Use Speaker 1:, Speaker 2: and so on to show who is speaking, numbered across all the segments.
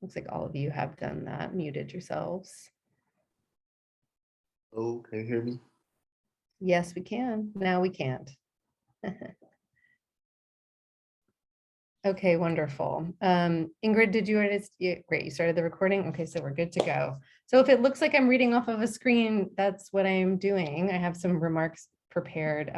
Speaker 1: Looks like all of you have done that, muted yourselves.
Speaker 2: Oh, can you hear me?
Speaker 1: Yes, we can. Now we can't. Okay, wonderful. Ingrid, did you already, great, you started the recording? Okay, so we're good to go. So if it looks like I'm reading off of a screen, that's what I'm doing. I have some remarks prepared.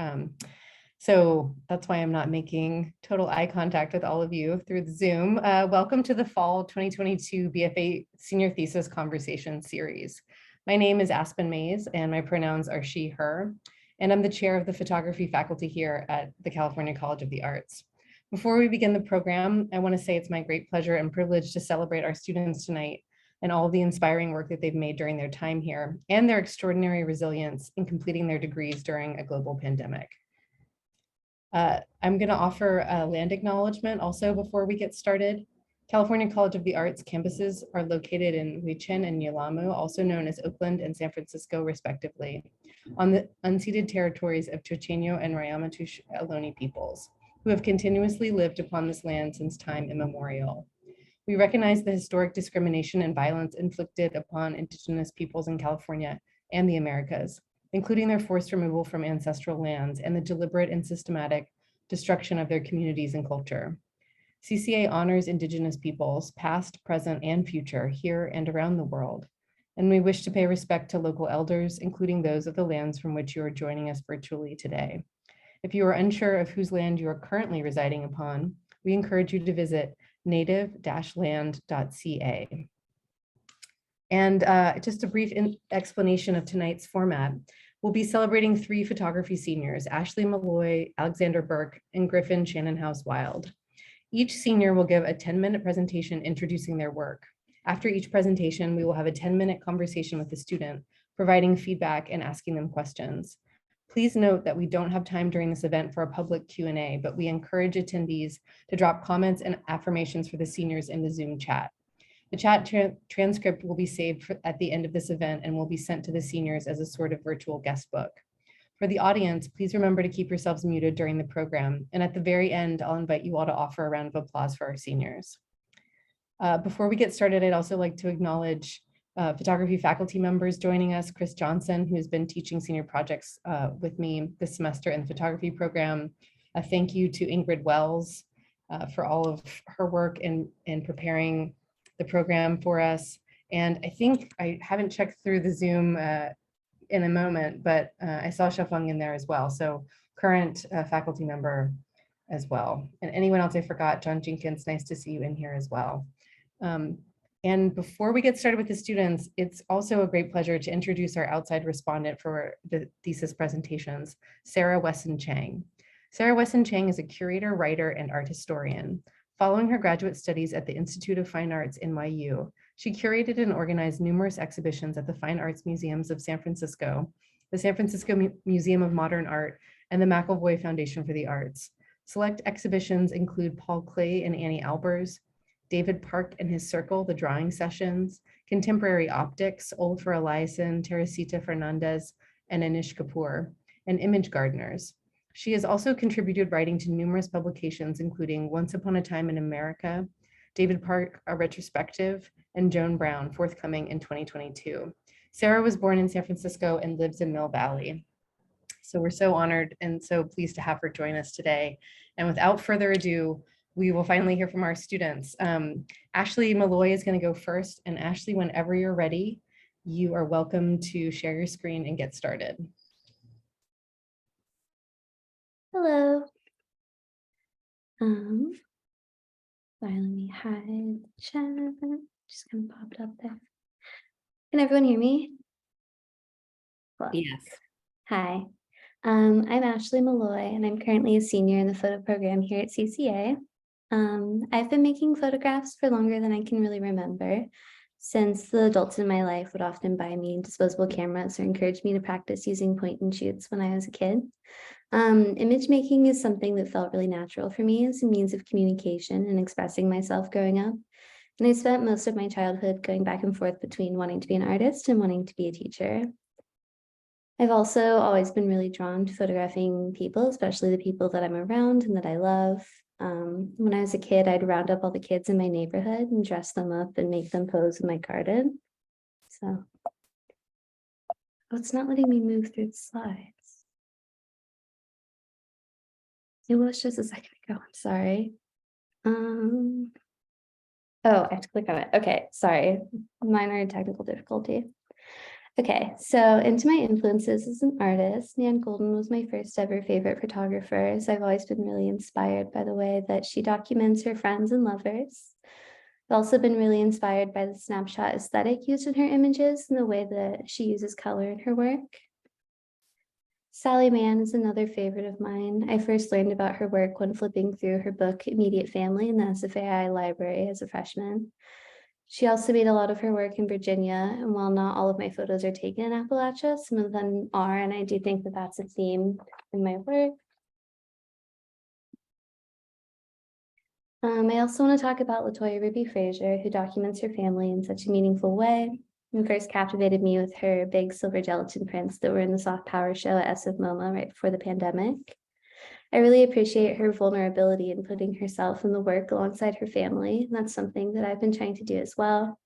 Speaker 1: So that's why I'm not making total eye contact with all of you through the Zoom. Welcome to the Fall 2022 BFA Senior Thesis Conversations series. My name is Aspen Mays and my pronouns are she, her, and I'm the chair of the photography faculty here at the California College of the Arts. Before we begin the program, I want to say it's my great pleasure and privilege to celebrate our students tonight and all of the inspiring work that they've made during their time here and their extraordinary resilience in completing their degrees during a global pandemic. I'm going to offer a land acknowledgement also before we get started. California College of the Arts campuses are located in Huichin and Yelamu, also known as Oakland and San Francisco, respectively, on the unceded territories of Chochenyo and Ramaytush Ohlone peoples, who have continuously lived upon this land since time immemorial. We recognize the historic discrimination and violence inflicted upon Indigenous peoples in California and the Americas, including their forced removal from ancestral lands and the deliberate and systematic destruction of their communities and culture. CCA honors Indigenous peoples, past, present, and future, here and around the world. And we wish to pay respect to local elders, including those of the lands from which you are joining us virtually today. If you are unsure of whose land you are currently residing upon, we encourage you to visit native-land.ca. And just a brief explanation of tonight's format. We'll be celebrating 3 photography seniors, Ashley Malloy, Alexander Burke, and Griffin Shannonhouse-Wilde. Each senior will give a 10-minute presentation introducing their work. After each presentation, we will have a 10-minute conversation with the student, providing feedback and asking them questions. Please note that we don't have time during this event for a public Q&A, but we encourage attendees to drop comments and affirmations for the seniors in the Zoom chat. The chat transcript will be saved at the end of this event and will be sent to the seniors as a sort of virtual guest book. For the audience, please remember to keep yourselves muted during the program. And at the very end, I'll invite you all to offer a round of applause for our seniors. Before we get started, I'd also like to acknowledge photography faculty members joining us, Chris Johnson, who's been teaching senior projects with me this semester in the photography program. A thank you to Ingrid Wells for all of her work in preparing the program for us. And I think I haven't checked through the Zoom in a moment, but I saw Shafung in there as well. So current faculty member as well. And anyone else I forgot, John Jenkins, nice to see you in here as well. And before we get started with the students, it's also a great pleasure to introduce our outside respondent for the thesis presentations, Sarah Wesson Chang. Sarah Wesson Chang is a curator, writer, and art historian. Following her graduate studies at the Institute of Fine Arts, NYU, she curated and organized numerous exhibitions at the Fine Arts Museums of San Francisco, the San Francisco Museum of Modern Art, and the McElvoy Foundation for the Arts. Select exhibitions include Paul Klee and Annie Albers, David Park and his Circle, the Drawing Sessions, Contemporary Optics, Olfer Eliason, Teresita Fernandez, and Anish Kapoor, and Image Gardeners. She has also contributed writing to numerous publications, including Once Upon a Time in America, David Park, A Retrospective, and Joan Brown, forthcoming in 2022. Sarah was born in San Francisco and lives in Mill Valley. So we're so honored and so pleased to have her join us today. And without further ado, we will finally hear from our students. Ashley Malloy is going to go first. And Ashley, whenever you're ready, you are welcome to share your screen and get started.
Speaker 3: Hello. Sorry, let me hide the chat. Just gonna pop it up there. Can everyone hear me? Cool.
Speaker 1: Yes.
Speaker 3: Hi. I'm Ashley Malloy, and I'm currently a senior in the photo program here at CCA. I've been making photographs for longer than I can really remember, since the adults in my life would often buy me disposable cameras or encourage me to practice using point and shoots when I was a kid. Image making is something that felt really natural for me as a means of communication and expressing myself growing up. And I spent most of my childhood going back and forth between wanting to be an artist and wanting to be a teacher. I've also always been really drawn to photographing people, especially the people that I'm around and that I love. When I was a kid, I'd round up all the kids in my neighborhood and dress them up and make them pose in my garden. So, oh, it's not letting me move through the slides. It was just a second ago, I'm sorry. Oh, I have to click on it. Okay, sorry, minor technical difficulty. Okay, so into my influences as an artist, Nan Goldin was my first ever favorite photographer. So I've always been really inspired by the way that she documents her friends and lovers. I've also been really inspired by the snapshot aesthetic used in her images and the way that she uses color in her work. Sally Mann is another favorite of mine. I first learned about her work when flipping through her book, Immediate Family, in the SFAI library as a freshman. She also made a lot of her work in Virginia, and while not all of my photos are taken in Appalachia, some of them are, and I do think that that's a theme in my work. I also want to talk about LaToya Ruby Frazier, who documents her family in such a meaningful way, and first captivated me with her big silver gelatin prints that were in the Soft Power show at SF MoMA right before the pandemic. I really appreciate her vulnerability in putting herself in the work alongside her family. And that's something that I've been trying to do as well.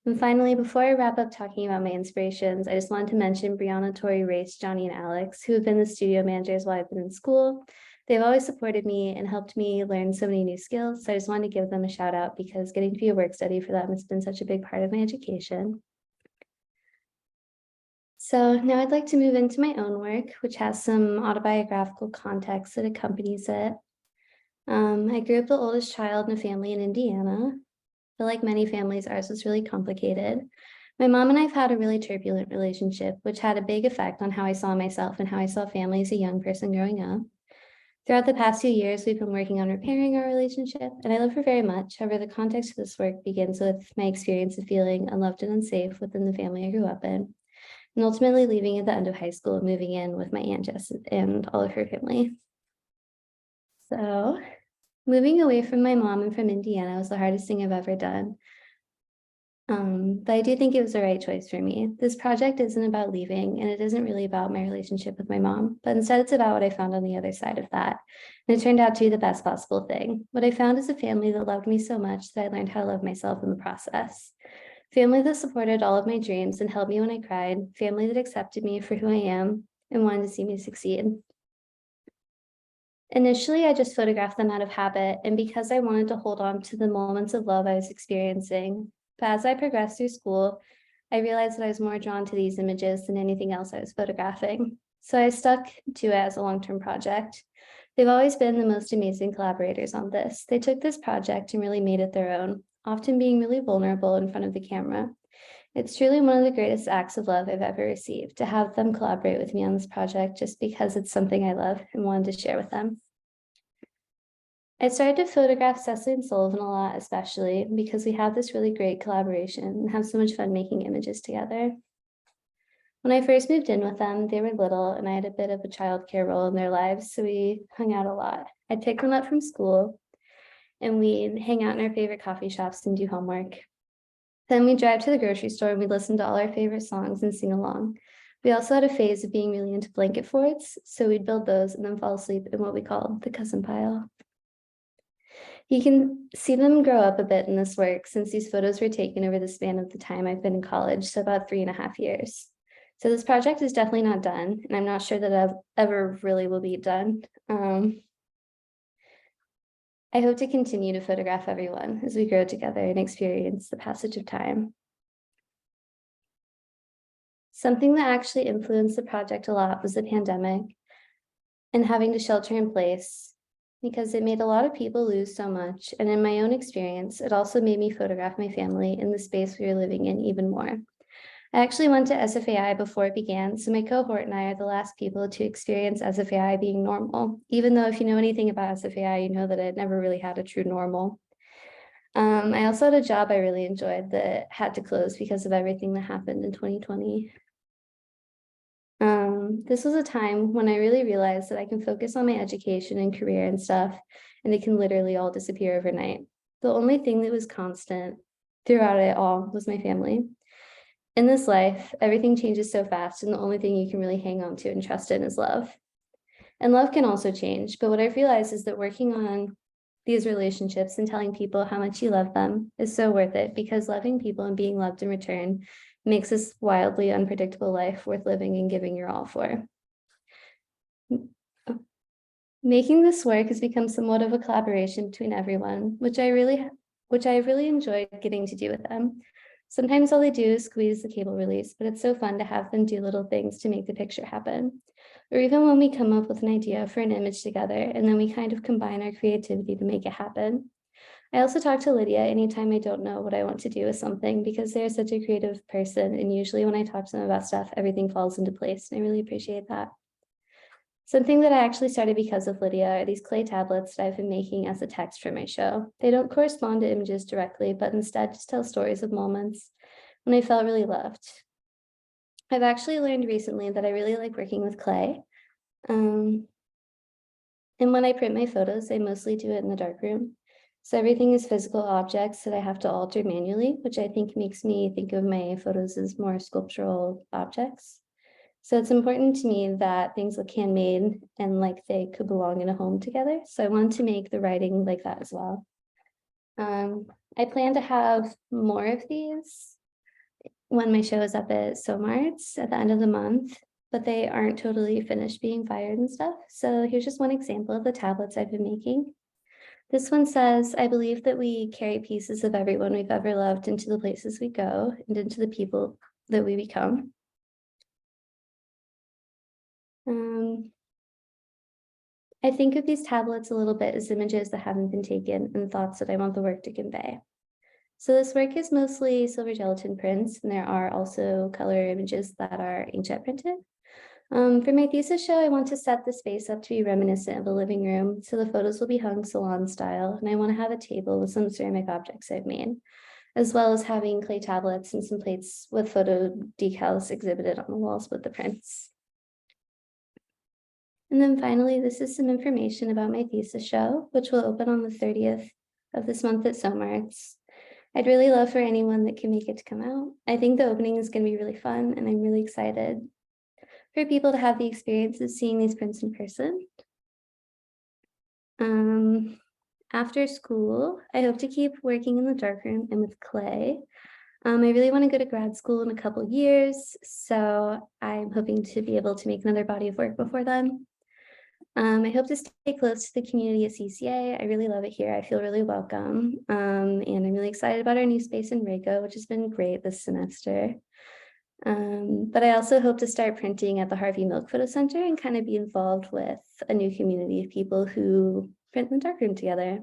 Speaker 3: And finally, before I wrap up talking about my inspirations, I just wanted to mention Brianna, Tori, Race, Johnny, and Alex, who have been the studio managers while I've been in school. They've always supported me and helped me learn so many new skills. So I just wanted to give them a shout out because getting to be a work study for them has been such a big part of my education. So now I'd like to move into my own work, which has some autobiographical context that accompanies it. I grew up the oldest child in a family in Indiana. But like many families, ours was really complicated. My mom and I have had a really turbulent relationship, which had a big effect on how I saw myself and how I saw family as a young person growing up. Throughout the past few years, we've been working on repairing our relationship, and I love her very much. However, the context of this work begins with my experience of feeling unloved and unsafe within the family I grew up in, and ultimately leaving at the end of high school and moving in with my Aunt Jess and all of her family. So moving away from my mom and from Indiana was the hardest thing I've ever done. But I do think it was the right choice for me. This project isn't about leaving, and it isn't really about my relationship with my mom, but instead it's about what I found on the other side of that. And it turned out to be the best possible thing. What I found is a family that loved me so much that I learned how to love myself in the process. Family that supported all of my dreams and held me when I cried. Family that accepted me for who I am and wanted to see me succeed. Initially, I just photographed them out of habit and because I wanted to hold on to the moments of love I was experiencing. But as I progressed through school, I realized that I was more drawn to these images than anything else I was photographing. So I stuck to it as a long-term project. They've always been the most amazing collaborators on this. They took this project and really made it their own, often being really vulnerable in front of the camera. It's truly one of the greatest acts of love I've ever received to have them collaborate with me on this project just because it's something I love and wanted to share with them. I started to photograph Cecily and Sullivan a lot, especially because we have this really great collaboration and have so much fun making images together. When I first moved in with them, they were little and I had a bit of a childcare role in their lives, so we hung out a lot. I'd pick them up from school and we'd hang out in our favorite coffee shops and do homework. Then we'd drive to the grocery store and we'd listen to all our favorite songs and sing along. We also had a phase of being really into blanket forts, so we'd build those and then fall asleep in what we called the cousin pile. You can see them grow up a bit in this work since these photos were taken over the span of the time I've been in college, so about 3.5 years. So this project is definitely not done, and I'm not sure that it ever really will be done. I hope to continue to photograph everyone as we grow together and experience the passage of time. Something that actually influenced the project a lot was the pandemic and having to shelter in place, because it made a lot of people lose so much. And in my own experience, it also made me photograph my family in the space we were living in even more. I actually went to SFAI before it began, so my cohort and I are the last people to experience SFAI being normal, even though if you know anything about SFAI, you know that it never really had a true normal. I also had a job I really enjoyed that had to close because of everything that happened in 2020. This was a time when I really realized that I can focus on my education and career and stuff, and it can literally all disappear overnight. The only thing that was constant throughout it all was my family. In this life, everything changes so fast, and the only thing you can really hang on to and trust in is love. And love can also change, but what I've realized is that working on these relationships and telling people how much you love them is so worth it, because loving people and being loved in return makes this wildly unpredictable life worth living and giving your all for. Making this work has become somewhat of a collaboration between everyone, which I really enjoyed getting to do with them. Sometimes all they do is squeeze the cable release, but it's so fun to have them do little things to make the picture happen. Or even when we come up with an idea for an image together, and then we kind of combine our creativity to make it happen. I also talk to Lydia anytime I don't know what I want to do with something, because they're such a creative person, and usually when I talk to them about stuff, everything falls into place, and I really appreciate that. Something that I actually started because of Lydia are these clay tablets that I've been making as a text for my show. They don't correspond to images directly, but instead just tell stories of moments when I felt really loved. I've actually learned recently that I really like working with clay. And when I print my photos, I mostly do it in the darkroom. So everything is physical objects that I have to alter manually, which I think makes me think of my photos as more sculptural objects. So it's important to me that things look handmade and like they could belong in a home together. So I wanted to make the writing like that as well. I plan to have more of these when my show is up at SOMARTS at the end of the month, but they aren't totally finished being fired and stuff. So here's just one example of the tablets I've been making. This one says, I believe that we carry pieces of everyone we've ever loved into the places we go and into the people that we become. I think of these tablets a little bit as images that haven't been taken and thoughts that I want the work to convey. So this work is mostly silver gelatin prints, and there are also color images that are inkjet printed. For my thesis show, I want to set the space up to be reminiscent of a living room, so the photos will be hung salon style, and I want to have a table with some ceramic objects I've made, as well as having clay tablets and some plates with photo decals exhibited on the walls with the prints. And then finally, this is some information about my thesis show, which will open on the 30th of this month at SOMARTS. I'd really love for anyone that can make it to come out. I think the opening is going to be really fun, and I'm really excited for people to have the experience of seeing these prints in person. After school, I hope to keep working in the darkroom and with clay. I really want to go to grad school in a couple years, so I'm hoping to be able to make another body of work before then. I hope to stay close to the community at CCA. I really love it here. I feel really welcome. And I'm really excited about our new space in Waco, which has been great this semester. But I also hope to start printing at the Harvey Milk Photo Center and kind of be involved with a new community of people who print in the darkroom together.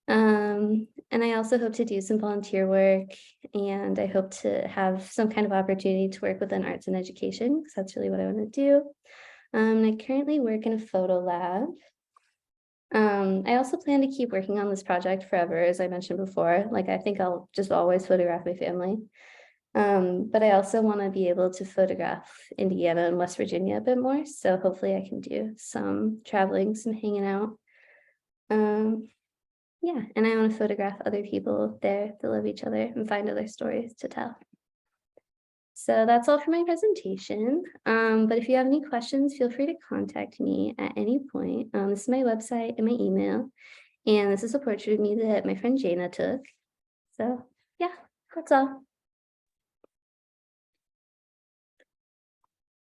Speaker 3: And I also hope to do some volunteer work, and I hope to have some kind of opportunity to work within arts and education, because that's really what I want to do. I currently work in a photo lab. I also plan to keep working on this project forever, as I mentioned before. Like, I think I'll just always photograph my family. But I also want to be able to photograph Indiana and West Virginia a bit more. So hopefully I can do some traveling, some hanging out. Yeah, and I want to photograph other people there that love each other and find other stories to tell. So that's all for my presentation. But if you have any questions, feel free to contact me at any point. This is my website and my email. And this is a portrait of me that my friend Jana took. So yeah, that's all.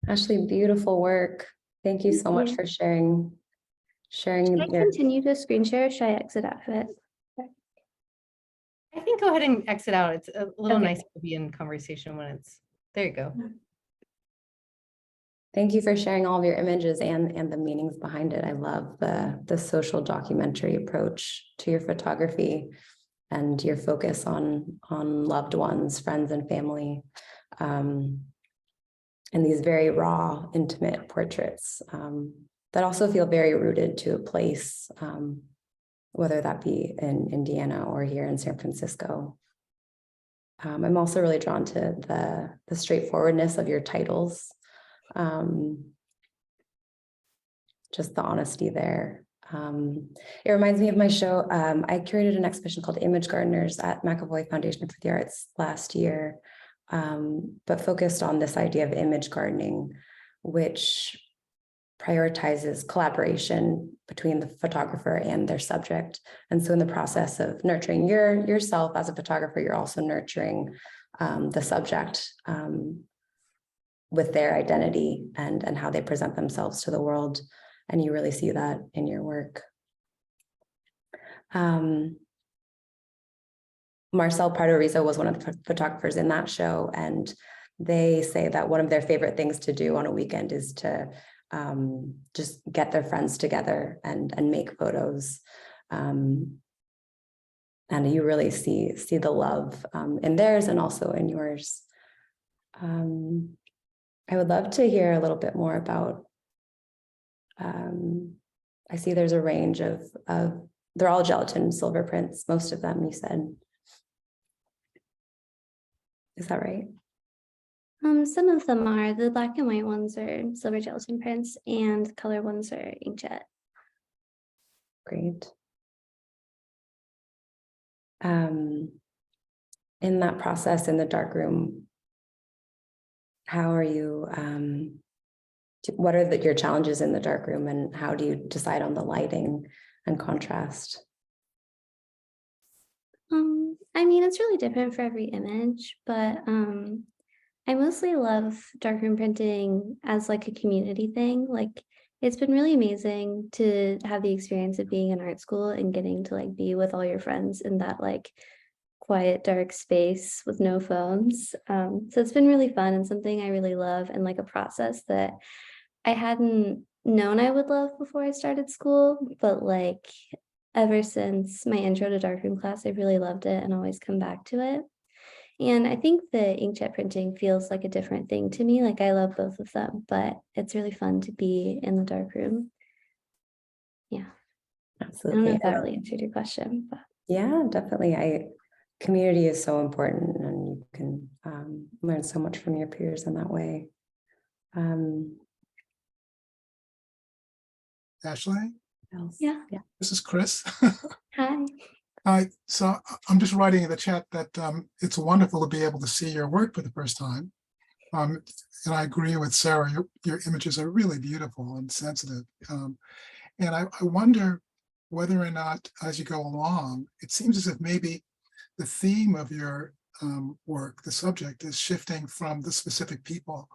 Speaker 2: Ashley, beautiful work. Thank you so much for sharing.
Speaker 3: Should I continue to screen share, or should I exit out of it?
Speaker 1: I think go ahead and exit out. It's a little
Speaker 3: Okay.
Speaker 1: nicer to be in conversation when it's, there you go.
Speaker 2: Thank you for sharing all of your images and the meanings behind it. I love the social documentary approach to your photography and your focus on loved ones, friends, and family. And these very raw, intimate portraits that also feel very rooted to a place, whether that be in Indiana or here in San Francisco. I'm also really drawn to the straightforwardness of your titles, just the honesty there. It reminds me of my show. I curated an exhibition called Image Gardeners at McAvoy Foundation for the Arts last year, but focused on this idea of image gardening, which prioritizes collaboration between the photographer and their subject. And so in the process of nurturing yourself as a photographer, you're also nurturing the subject with their identity and how they present themselves to the world. And you really see that in your work. Marcel Pardo-Rizzo was one of the photographers in that show, and they say that one of their favorite things to do on a weekend is to just get their friends together and make photos. And you really see the love in theirs and also in yours. I would love to hear a little bit more about, I see there's a range of they're all gelatin silver prints, most of them, you said. Is that right?
Speaker 3: Some of them are. The black and white ones are silver gelatin prints, and color ones are inkjet.
Speaker 2: Great. In that process in the darkroom, how are you, what are your challenges in the darkroom, and how do you decide on the lighting and contrast?
Speaker 3: I mean, it's really different for every image, but I mostly love darkroom printing as like a community thing. Like, it's been really amazing to have the experience of being in art school and getting to like be with all your friends in that like quiet, dark space with no phones. So it's been really fun and something I really love, and like a process that I hadn't known I would love before I started school, but like ever since my intro to darkroom class, I've really loved it and always come back to it. And I think the inkjet printing feels like a different thing to me. Like, I love both of them, but it's really fun to be in the darkroom. Yeah.
Speaker 2: Absolutely.
Speaker 3: I don't know if that really answered your question, but
Speaker 2: yeah, definitely. Community is so important, and you can learn so much from your peers in that way.
Speaker 4: Ashley?
Speaker 3: yeah.
Speaker 4: This is Chris.
Speaker 3: Hi.
Speaker 4: So I'm just writing in the chat that it's wonderful to be able to see your work for the first time. And I agree with Sarah, your images are really beautiful and sensitive. And I wonder whether or not, as you go along, it seems as if maybe the theme of your work, the subject, is shifting from the specific people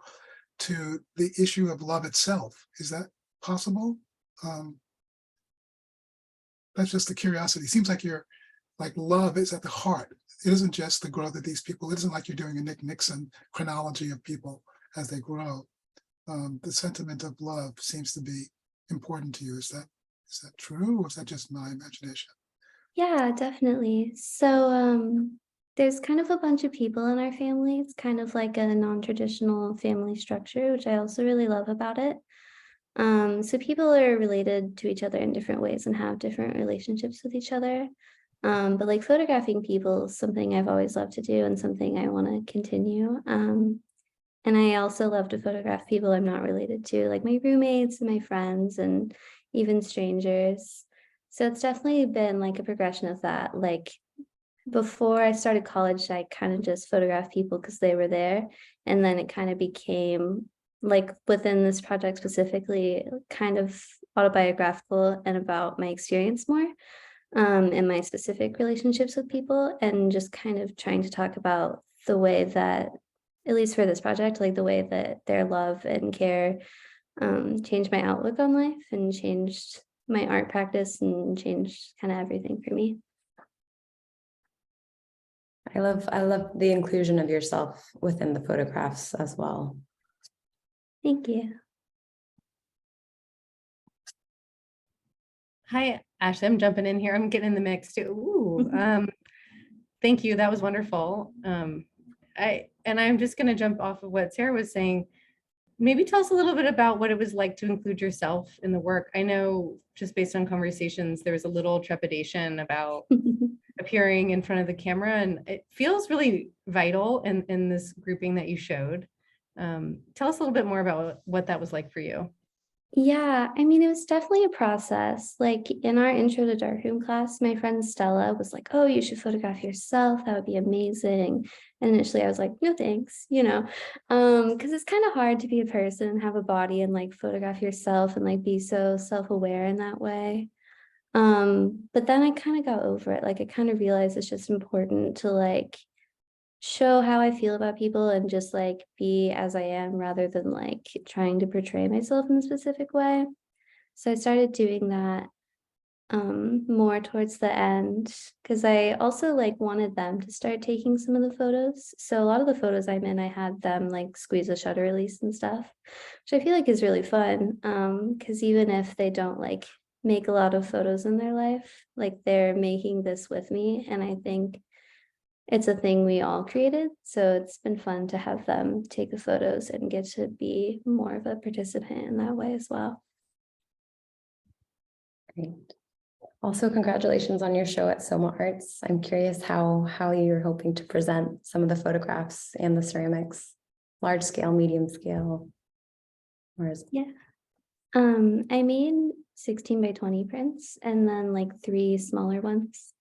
Speaker 4: to the issue of love itself. Is that possible? That's just the curiosity. It seems like love is at the heart. It isn't just the growth of these people. It isn't like you're doing a Nick Nixon chronology of people as they grow. The sentiment of love seems to be important to you. Is that true, or is that just my imagination?
Speaker 3: Yeah, definitely. So there's kind of a bunch of people in our family. It's kind of like a non-traditional family structure, which I also really love about it. So people are related to each other in different ways and have different relationships with each other. But like photographing people is something I've always loved to do and something I want to continue. And I also love to photograph people I'm not related to, like my roommates and my friends and even strangers. So it's definitely been like a progression of that. Like, before I started college, I kind of just photographed people because they were there. And then it kind of became, like within this project specifically, kind of autobiographical and about my experience more and my specific relationships with people, and just kind of trying to talk about the way that, at least for this project, like the way that their love and care changed my outlook on life and changed my art practice and changed kind of everything for me.
Speaker 2: I love the inclusion of yourself within the photographs as well.
Speaker 3: Thank you.
Speaker 1: Hi, Ashley. I'm jumping in here. I'm getting in the mix too. Ooh, thank you. That was wonderful. I'm just going to jump off of what Sarah was saying. Maybe tell us a little bit about what it was like to include yourself in the work. I know just based on conversations, there was a little trepidation about appearing in front of the camera, and it feels really vital in this grouping that you showed. Tell us a little bit more about what that was like for you.
Speaker 3: Yeah, I mean, it was definitely a process. Like in our intro to darkroom class, my friend Stella was like, "Oh, you should photograph yourself. That would be amazing." And initially I was like, "No, thanks," because it's kind of hard to be a person and have a body and like photograph yourself and like be so self-aware in that way. But then I kind of got over it. Like I kind of realized it's just important to like show how I feel about people and just like be as I am rather than like trying to portray myself in a specific way. So I started doing that more towards the end because I also like wanted them to start taking some of the photos. So a lot of the photos I'm in, I had them like squeeze a shutter release and stuff, which I feel like is really fun. Because even if they don't like make a lot of photos in their life, like they're making this with me. And I think it's a thing we all created. So it's been fun to have them take the photos and get to be more of a participant in that way as well.
Speaker 2: Great. Also, congratulations on your show at Soma Arts. I'm curious how you're hoping to present some of the photographs and the ceramics, large scale, medium scale.
Speaker 3: Yeah. I made 16 by 20 prints and then like 3 smaller ones.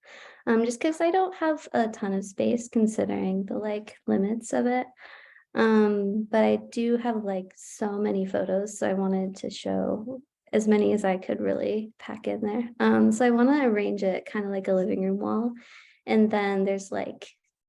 Speaker 3: Just because I don't have a ton of space considering the like limits of it. But I do have like so many photos, so I wanted to show as many as I could really pack in there. So I want to arrange it kind of like a living room wall, and then there's like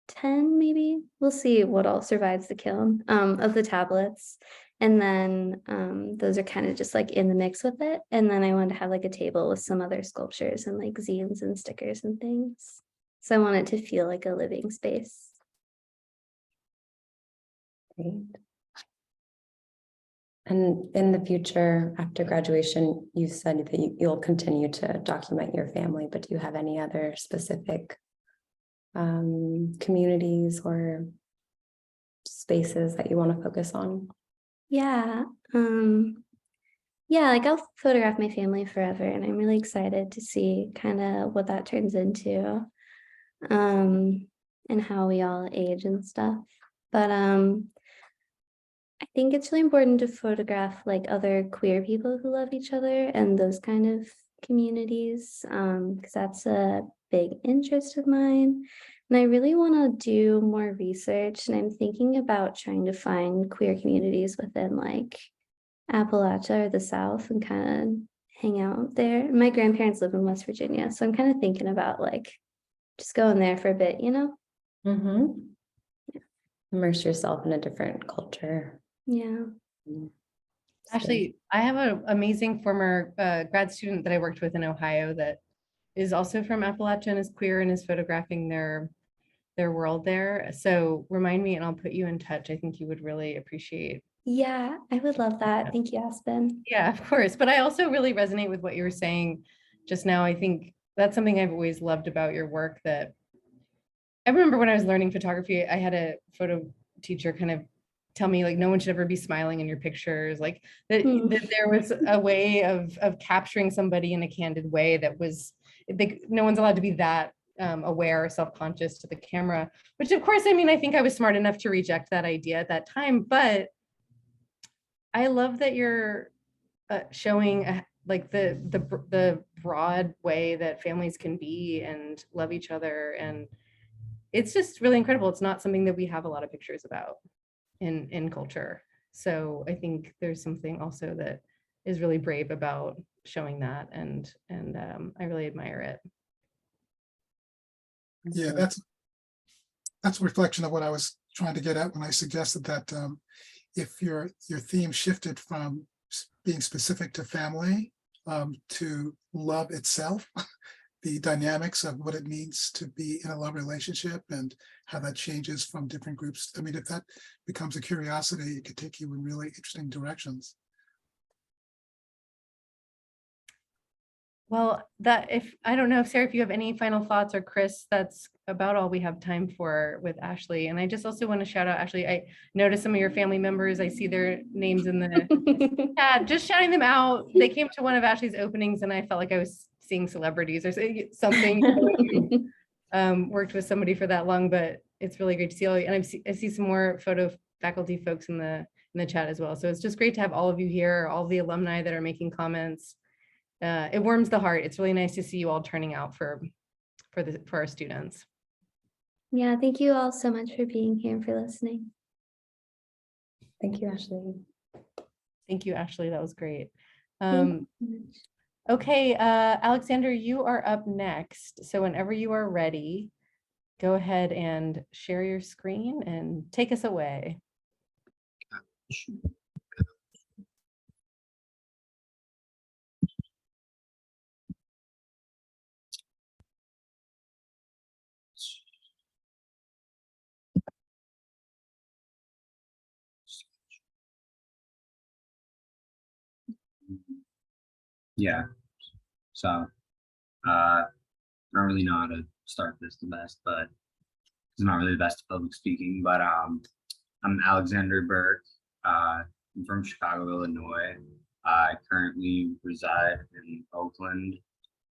Speaker 3: 10 maybe. We'll see what all survives the kiln of the tablets. And then those are kind of just like in the mix with it. And then I wanted to have like a table with some other sculptures and like zines and stickers and things. So I want it to feel like a living space.
Speaker 2: Great. And in the future, after graduation, you said that you'll continue to document your family, but do you have any other specific communities or spaces that you want to focus on?
Speaker 3: Yeah. Yeah, like I'll photograph my family forever, and I'm really excited to see kind of what that turns into. And how we all age and stuff. But I think it's really important to photograph like other queer people who love each other and those kind of communities, because that's a big interest of mine. And I really want to do more research, and I'm thinking about trying to find queer communities within like Appalachia or the South and kind of hang out there. My grandparents live in West Virginia, so I'm kind of thinking about like just going there for a bit,
Speaker 2: Mm-hmm. Immerse yourself in a different culture.
Speaker 3: Yeah.
Speaker 1: Actually, I have an amazing former grad student that I worked with in Ohio that is also from Appalachia and is queer and is photographing their world there. So remind me and I'll put you in touch. I think you would really appreciate.
Speaker 3: Yeah, I would love that. Thank you, Aspen.
Speaker 1: Yeah, of course. But I also really resonate with what you were saying just now. I think that's something I've always loved about your work, that I remember when I was learning photography, I had a photo teacher kind of tell me like no one should ever be smiling in your pictures, like that there was a way of capturing somebody in a candid way that was, no one's allowed to be that aware or self-conscious to the camera, which of course, I mean, I think I was smart enough to reject that idea at that time, but I love that you're showing like the broad way that families can be and love each other, and it's just really incredible. It's not something that we have a lot of pictures about in culture. So I think there's something also that is really brave about showing that, and I really admire it.
Speaker 4: Yeah, that's a reflection of what I was trying to get at when I suggested that if your theme shifted from being specific to family to love itself, the dynamics of what it means to be in a love relationship and how that changes from different groups. I mean, if that becomes a curiosity, it could take you in really interesting directions.
Speaker 1: Well, I don't know if Sarah, if you have any final thoughts, or Chris, that's about all we have time for with Ashley. And I just also want to shout out, Ashley, I noticed some of your family members. I see their names in the chat, just shouting them out. They came to one of Ashley's openings and I felt like I was seeing celebrities or something. Worked with somebody for that long, but it's really great to see all. And I see some more photo faculty folks in the in the chat as well. So it's just great to have all of you here, all the alumni that are making comments. It warms the heart. It's really nice to see you all turning out for our students.
Speaker 3: Yeah, thank you all so much for being here and for listening.
Speaker 2: Thank you, Ashley.
Speaker 1: Thank you, Ashley. That was great.
Speaker 3: Thank you so much.
Speaker 1: Okay, Alexander, you are up next. So whenever you are ready, go ahead and share your screen and take us away.
Speaker 5: Yeah, so I don't really know how to start this the best, but it's not really the best at public speaking. But I'm Alexander Burke. I'm from Chicago, Illinois. I currently reside in Oakland.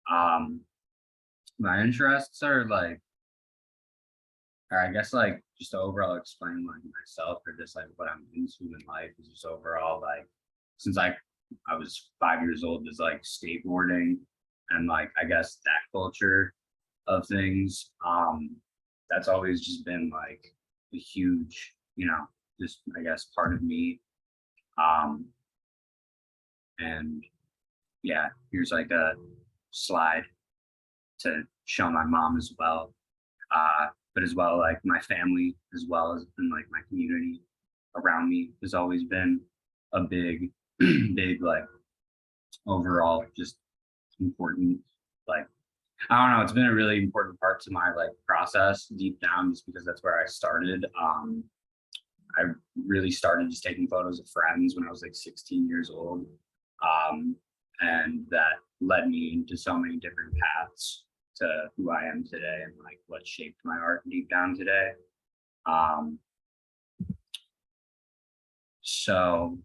Speaker 5: My interests are like, or I guess like just to overall explain like myself or just like what I'm into in life is just overall like since I was 5 years old is like skateboarding and like I guess that culture of things. That's always just been like a huge, just I guess part of me. And yeah, here's like a slide to show my mom as well. But as well, like my family, as well as in like my community around me has always been a big, big, like overall just important, like, I don't know, it's been a really important part to my like process deep down, just because that's where I started. I really started just taking photos of friends when I was like 16 years old. And that led me into so many different paths to who I am today and like what shaped my art deep down today. So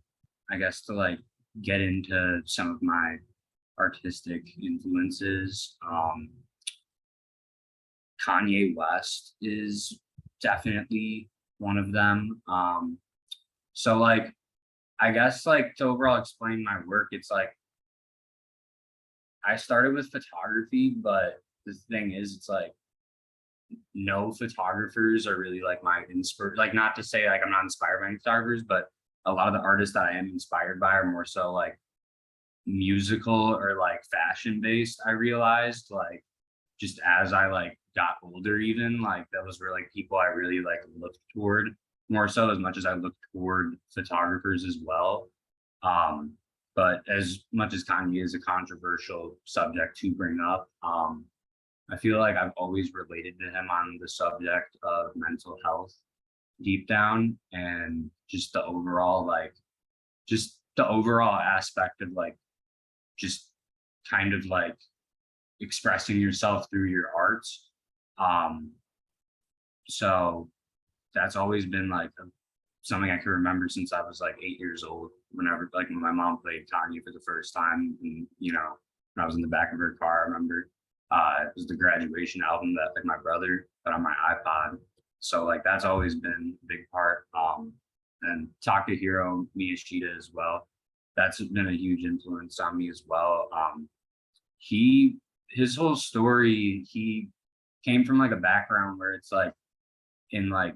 Speaker 5: I guess to like get into some of my artistic influences, Kanye West is definitely one of them. So like, I guess like to overall explain my work, it's like, I started with photography, but the thing is, it's like, no photographers are really like my like, not to say like I'm not inspired by any photographers, but a lot of the artists that I am inspired by are more so like musical or like fashion based. I realized like just as I like got older, even like those were like people I really like looked toward more so as much as I looked toward photographers as well. But as much as Kanye is a controversial subject to bring up, I feel like I've always related to him on the subject of mental health deep down, and just the overall like just the overall aspect of like just kind of like expressing yourself through your arts. So that's always been like something I can remember since I was like 8 years old. Whenever like when my mom played Kanye for the first time, and when I was in the back of her car, I remember it was the Graduation album that like my brother put on my iPod. So like that's always been a big part. And Takahiro Miyashita as well. That's been a huge influence on me as well. His whole story, he came from like a background where it's like in like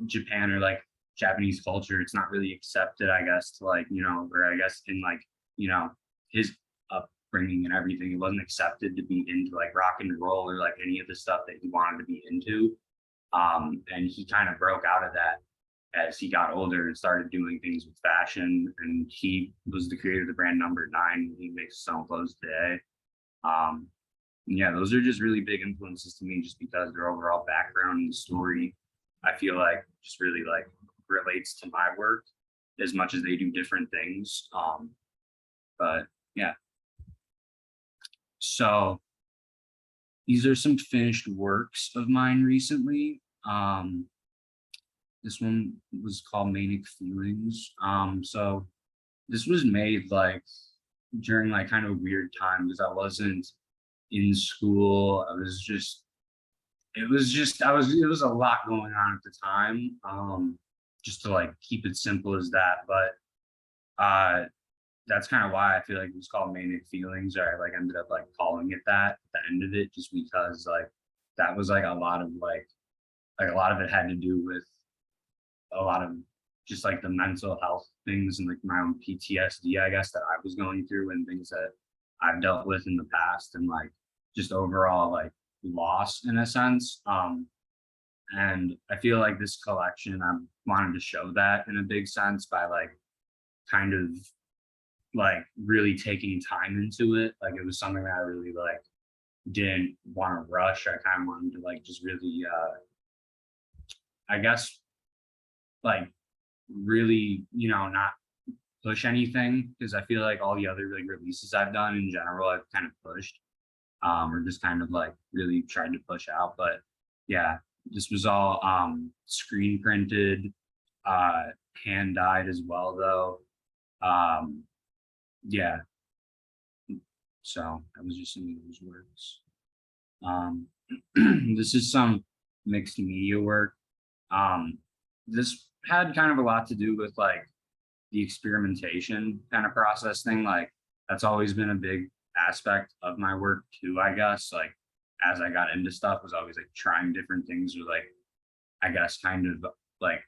Speaker 5: Japan or like Japanese culture, it's not really accepted, I guess, to like, or I guess in like, his upbringing and everything, it wasn't accepted to be into like rock and roll or like any of the stuff that he wanted to be into. And he kind of broke out of that as he got older and started doing things with fashion. And he was the creator of the brand Number 9. He makes his own clothes today. Yeah, those are just really big influences to me, just because their overall background and story, I feel like just really like relates to my work as much as they do different things. But yeah. So these are some finished works of mine recently. This one was called Manic Feelings. So this was made like during like kind of a weird time because I wasn't in school. It was a lot going on at the time. just to like keep it simple as that. But that's kind of why I feel like it was called Manic Feelings, or I like ended up like calling it that at the end of it, just because like that was like a lot of a lot of it had to do with a lot of just like the mental health things and like my own PTSD, I guess, that I was going through, and things that I've dealt with in the past, and like just overall like loss in a sense. And I feel like this collection, I wanted to show that in a big sense by like kind of like really taking time into it. Like it was something that I really like didn't want to rush. I kind of wanted to like just really I guess like really, you know, not push anything, because I feel like all the other like releases I've done in general I've kind of pushed or just kind of like really tried to push out. But yeah, this was all screen printed, hand dyed as well though. Yeah, so I was just in those works. This is some mixed media work. This had kind of a lot to do with like the experimentation kind of process thing. Like that's always been a big aspect of my work too, I guess. Like as I got into stuff, was always like trying different things, or like I guess kind of like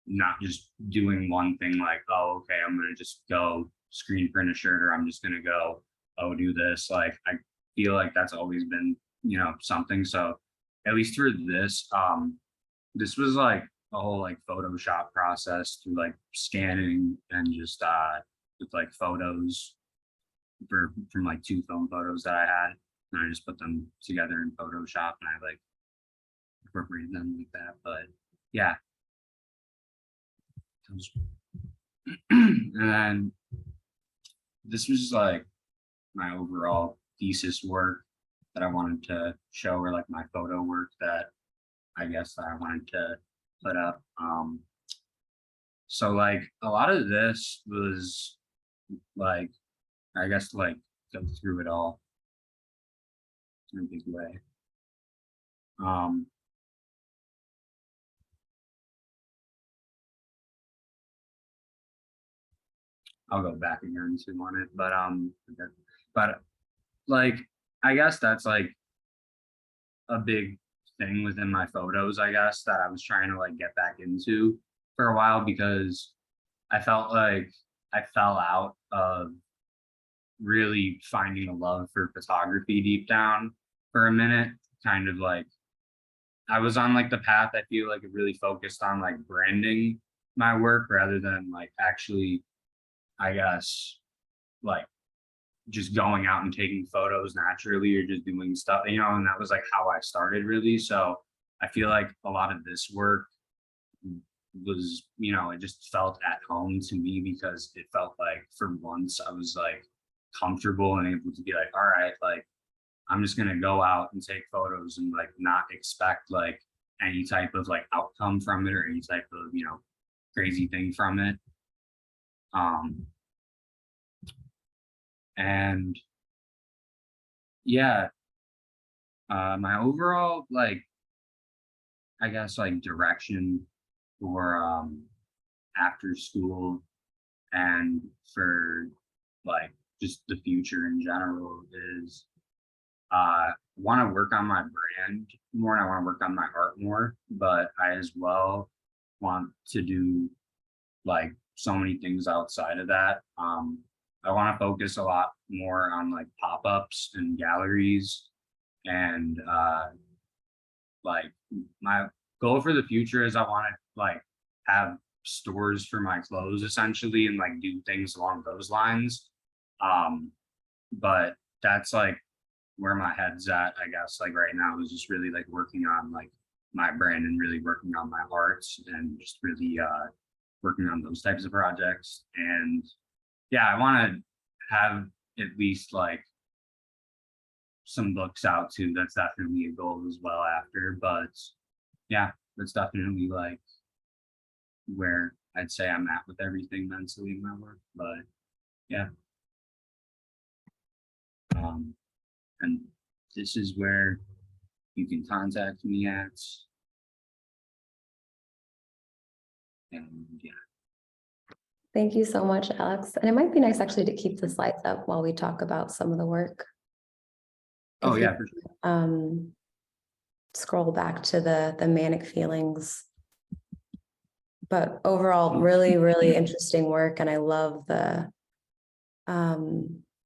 Speaker 5: not just doing one thing like, oh, okay, I'm gonna just go screen print a shirt, or I'm just gonna go, oh, do this. Like I feel like that's always been, you know, something. So at least for this, this was like a whole like Photoshop process through like scanning and just with like photos from like 2 film photos that I had, and I just put them together in Photoshop, and I like incorporated them like that. But yeah. And then this was like my overall thesis work that I wanted to show, or like my photo work that I guess that I wanted to put up. So like a lot of this was like, I guess like go through it all in a big way. I'll go back again if you want it, but like I guess that's like a big thing within my photos, I guess, that I was trying to like get back into for a while, because I felt like I fell out of really finding a love for photography deep down for a minute. Kind of like I was on like the path, I feel like it really focused on like branding my work rather than like actually, I guess, like just going out and taking photos naturally, or just doing stuff, you know, and that was like how I started really. So I feel like a lot of this work was, you know, it just felt at home to me, because it felt like for once I was like comfortable and able to be like, all right, like I'm just gonna go out and take photos and like not expect like any type of like outcome from it, or any type of, you know, crazy thing from it. And yeah, my overall like, I guess like direction for after school and for like just the future in general is want to work on my brand more, and I want to work on my art more, but I as well want to do like so many things outside of that. I want to focus a lot more on like pop-ups and galleries, and like my goal for the future is I want to like have stores for my clothes essentially, and like do things along those lines. But that's like where my head's at, I guess, like right now, is just really like working on like my brand, and really working on my arts, and just really working on those types of projects. And yeah, I want to have at least like some books out too. That's definitely a goal as well after. But yeah, that's definitely like where I'd say I'm at with everything mentally in my work. But yeah. And this is where you can contact me at. And yeah.
Speaker 2: Thank you so much, Alex. And it might be nice actually to keep the slides up while we talk about some of the work.
Speaker 5: Oh
Speaker 2: If
Speaker 5: yeah,
Speaker 2: you,
Speaker 5: for sure.
Speaker 2: Scroll back to the manic feelings. But overall, really, really interesting work. And I love the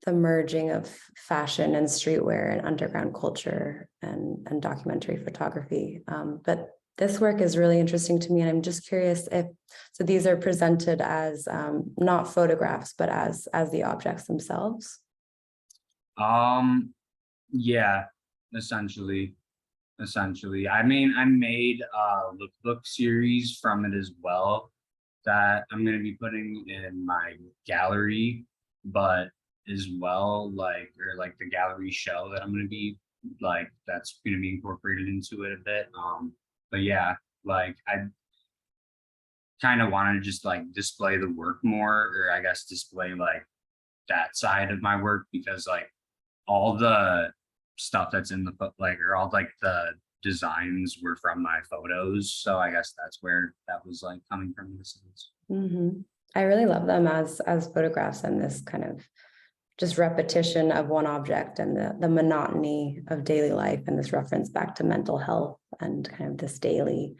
Speaker 2: merging of fashion and streetwear and underground culture and documentary photography. But this work is really interesting to me. And I'm just curious if, so these are presented as not photographs, but as the objects themselves.
Speaker 5: Yeah, essentially. I mean, I made a lookbook series from it as well that I'm going to be putting in my gallery, but as well, like the gallery show that I'm going to be like, that's going to be incorporated into it a bit. But yeah, like I kind of want to just like display the work more, or I guess display like that side of my work, because like all the stuff that's in the like, or all like the designs were from my photos, so I guess that's where that was like coming from in a sense.
Speaker 2: I really love them as photographs, and this kind of just repetition of one object and the monotony of daily life, and this reference back to mental health and kind of this daily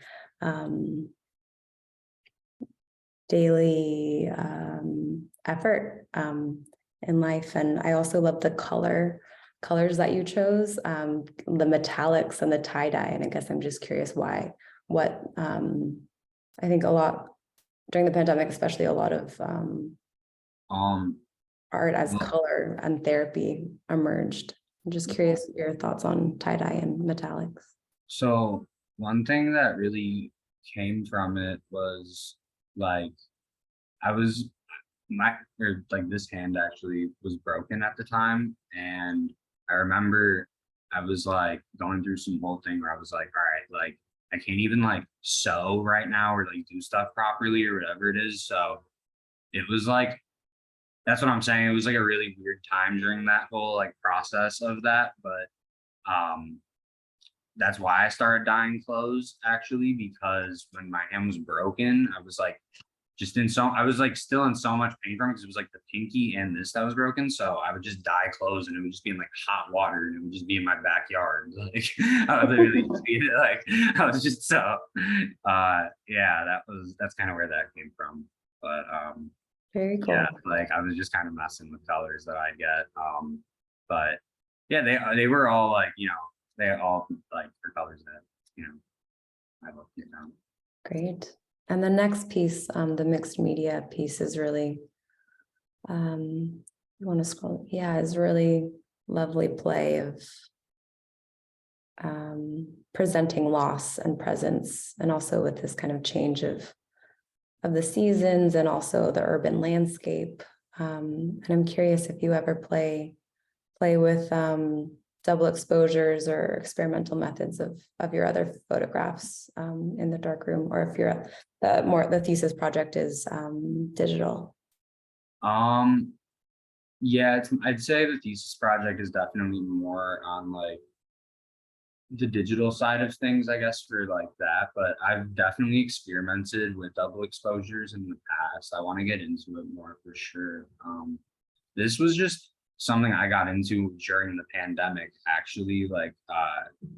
Speaker 2: effort in life. And I also love the colors that you chose, the metallics and the tie-dye. And I guess I'm just curious what I think a lot during the pandemic, especially a lot of art as color and therapy emerged. I'm just curious your thoughts on tie-dye and metallics.
Speaker 5: So one thing that really came from it was like, this hand actually was broken at the time, and I remember I was like going through some whole thing where I was like, all right, like I can't even like sew right now or like do stuff properly or whatever it is. So it was like, that's what I'm saying. It was like a really weird time during that whole like process of that. But that's why I started dyeing clothes, actually, because when my hand was broken, I was like I was like still in so much pain from it, because it was like the pinky and this that was broken. So I would just dye clothes, and it would just be in like hot water, and it would just be in my backyard. Like I would literally just be like, I was just so yeah, that's kind of where that came from. But
Speaker 2: Very cool.
Speaker 5: yeah, like I was just kind of messing with colors that I get. But yeah, they were all like, they all like for colors that, I love,
Speaker 2: Great. And the next piece, the mixed media piece, is really, you want to scroll? Yeah, is really lovely play of presenting loss and presence, and also with this kind of change of the seasons and also the urban landscape. And I'm curious if you ever play with double exposures or experimental methods of your other photographs in the darkroom, or if you're the thesis project is digital.
Speaker 5: Yeah, I'd say the thesis project is definitely more on like the digital side of things, I guess, for like that. But I've definitely experimented with double exposures in the past. I want to get into it more for sure. This was just something I got into during the pandemic, actually, like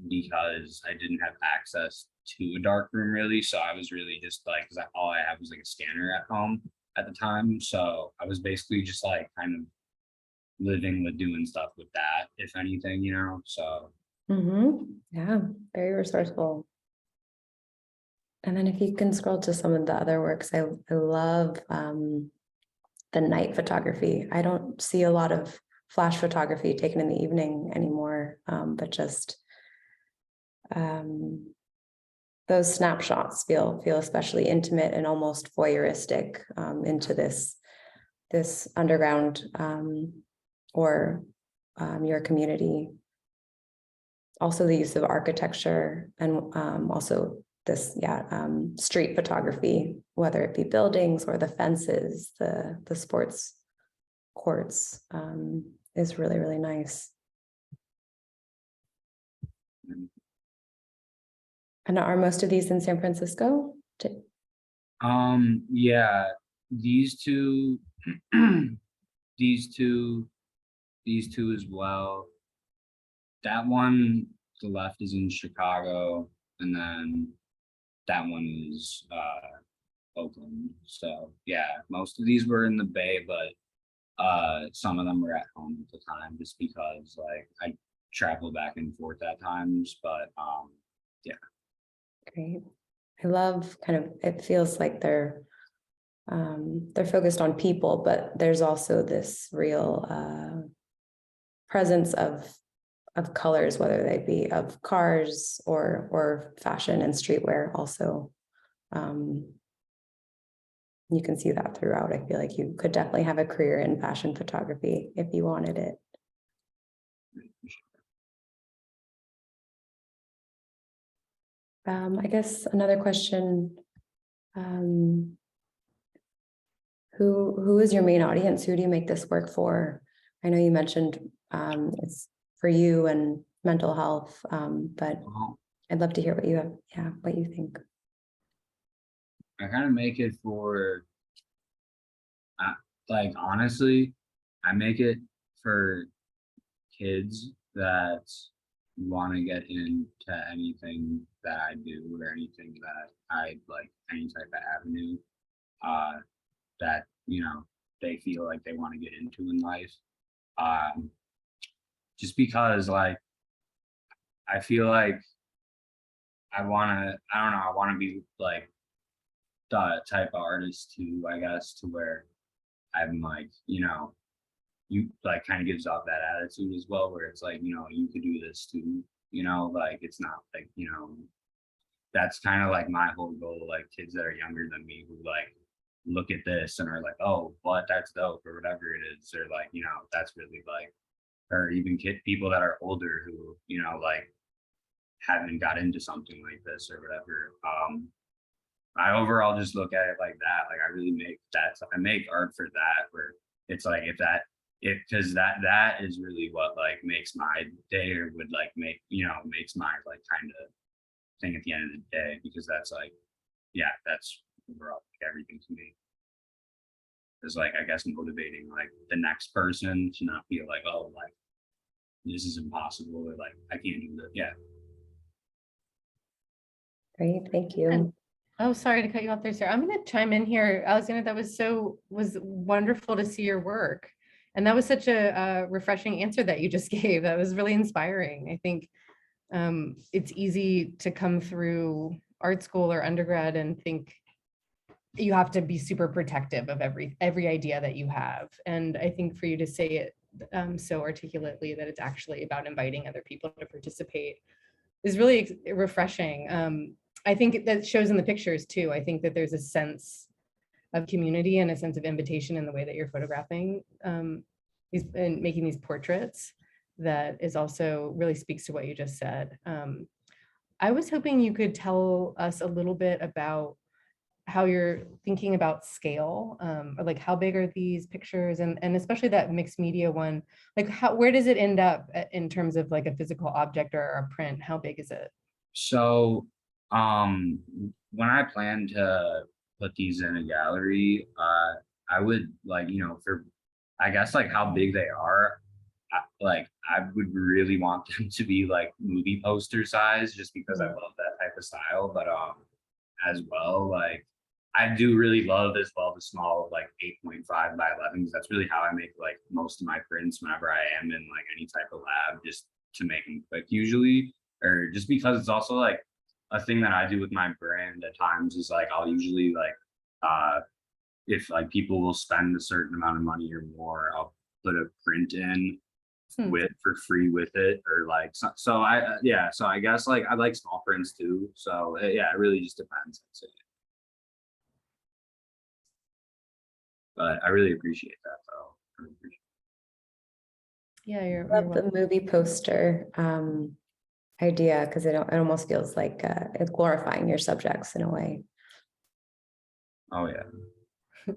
Speaker 5: because I didn't have access to a dark room really. So I was really just like, because all I had was like a scanner at home at the time. So I was basically just like kind of living with doing stuff with that, if anything, so.
Speaker 2: Yeah, very resourceful. And then if you can scroll to some of the other works, I love the night photography. I don't see a lot of flash photography taken in the evening anymore, but just those snapshots feel especially intimate and almost voyeuristic into this underground or your community. Also the use of architecture, and also this street photography, whether it be buildings or the fences, the sports courts, is really, really nice. And are most of these in San Francisco?
Speaker 5: Yeah, these two, these two, these two as well. That one, the left is in Chicago, and then that one is Oakland. So yeah, most of these were in the Bay, but some of them were at home at the time just because like I travel back and forth at times. But yeah.
Speaker 2: Great. I love kind of, it feels like they're focused on people, but there's also this real presence of colors, whether they be of cars or fashion and streetwear also. You can see that throughout. I feel like you could definitely have a career in fashion photography if you wanted it. I guess another question, who is your main audience? Who do you make this work for? I know you mentioned it's for you and mental health, but I'd love to hear what you have, yeah, what you think.
Speaker 5: I kind of make it for, like, honestly, I make it for kids that want to get into anything that I do or anything that I like, any type of avenue that, you know, they feel like they want to get into in life. Just because, like, I feel like I don't know, I want to be like the type of artist too, I guess, to where I'm like, you know, you like kind of gives off that attitude as well, where it's like, you know, you could do this too, you know, like it's not like, you know, that's kind of like my whole goal, like kids that are younger than me who like look at this and are like, oh, what, that's dope, or whatever it is. They're like, you know, that's really like, or even people that are older who, you know, like haven't got into something like this or whatever. I overall just look at it like that. Like I really make that, I make art for that, where it's like because that is really what like makes my day, or would like make, you know, makes my like kind of thing at the end of the day, because that's like, yeah, that's overall like everything to me. Is like, I guess, motivating like the next person to not feel like, oh, like this is impossible, or like I can't do that. Yeah.
Speaker 2: Great, thank you.
Speaker 1: Oh, sorry to cut you off there, Sarah. I'm going to chime in here. Alexander, that was wonderful to see your work. And that was such a refreshing answer that you just gave. That was really inspiring. I think it's easy to come through art school or undergrad and think you have to be super protective of every idea that you have. And I think for you to say it so articulately, that it's actually about inviting other people to participate, is really refreshing. I think that shows in the pictures too. I think that there's a sense of community and a sense of invitation in the way that you're photographing these and making these portraits, that is also really speaks to what you just said. I was hoping you could tell us a little bit about how you're thinking about scale, or like how big are these pictures, and especially that mixed media one, like where does it end up in terms of like a physical object or a print? How big is it?
Speaker 5: So when I plan to put these in a gallery, I would like, you know, for, I guess, like how big they are, I would really want them to be like movie poster size, just because I love that type of style. But as well, like I do really love as well the small like 8.5 by 11s. That's really how I make like most of my prints whenever I am in like any type of lab, just to make them quick usually, or just because it's also like a thing that I do with my brand at times is like I'll usually like if like people will spend a certain amount of money or more, I'll put a print in with for free with it, or like so I yeah, so I guess like I like small prints too, so yeah, it really just depends, I'd say. But I really appreciate that though. I really appreciate
Speaker 1: Yeah, you're
Speaker 2: Love
Speaker 1: welcome.
Speaker 2: the movie poster idea, because it almost feels like it's glorifying your subjects in a way.
Speaker 5: Oh yeah.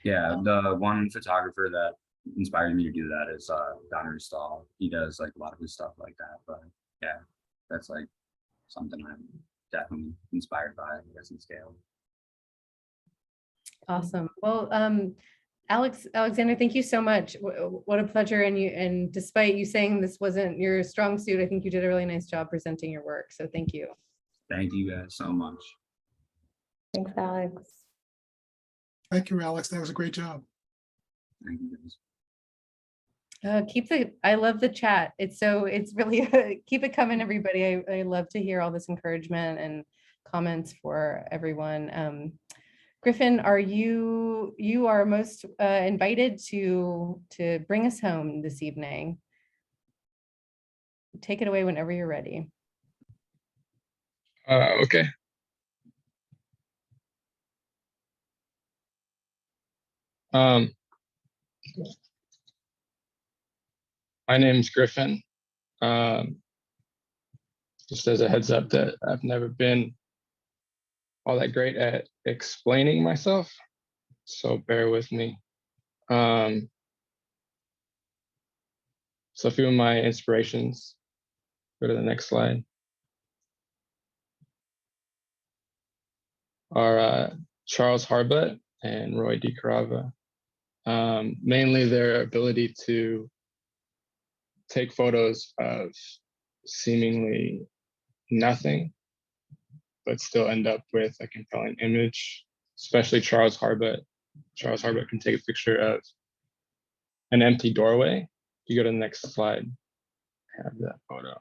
Speaker 5: Yeah, the one photographer that inspired me to do that is Donner Stahl. He does like a lot of his stuff like that. But yeah, that's like something I'm definitely inspired by, I guess, in scale.
Speaker 1: Awesome. Well, Alexander, thank you so much. What a pleasure. And despite you saying this wasn't your strong suit, I think you did a really nice job presenting your work. So thank you.
Speaker 5: Thank you guys so much.
Speaker 2: Thanks, Alex.
Speaker 4: Thank you, Alex. That was a great job.
Speaker 5: Thank you guys.
Speaker 1: I love the chat. It's really, keep it coming, everybody. I love to hear all this encouragement and comments for everyone. Griffin, you are most invited to bring us home this evening. Take it away whenever you're ready.
Speaker 6: Okay. My name's Griffin. Just as a heads up that I've never been all that great at explaining myself, so bear with me. So a few of my inspirations, go to the next slide, are Charles Harbut and Roy DeCarava. Mainly their ability to take photos of seemingly nothing, but still end up with a compelling image, especially Charles Harbut. Charles Harbut can take a picture of an empty doorway. If you go to the next slide, have that photo.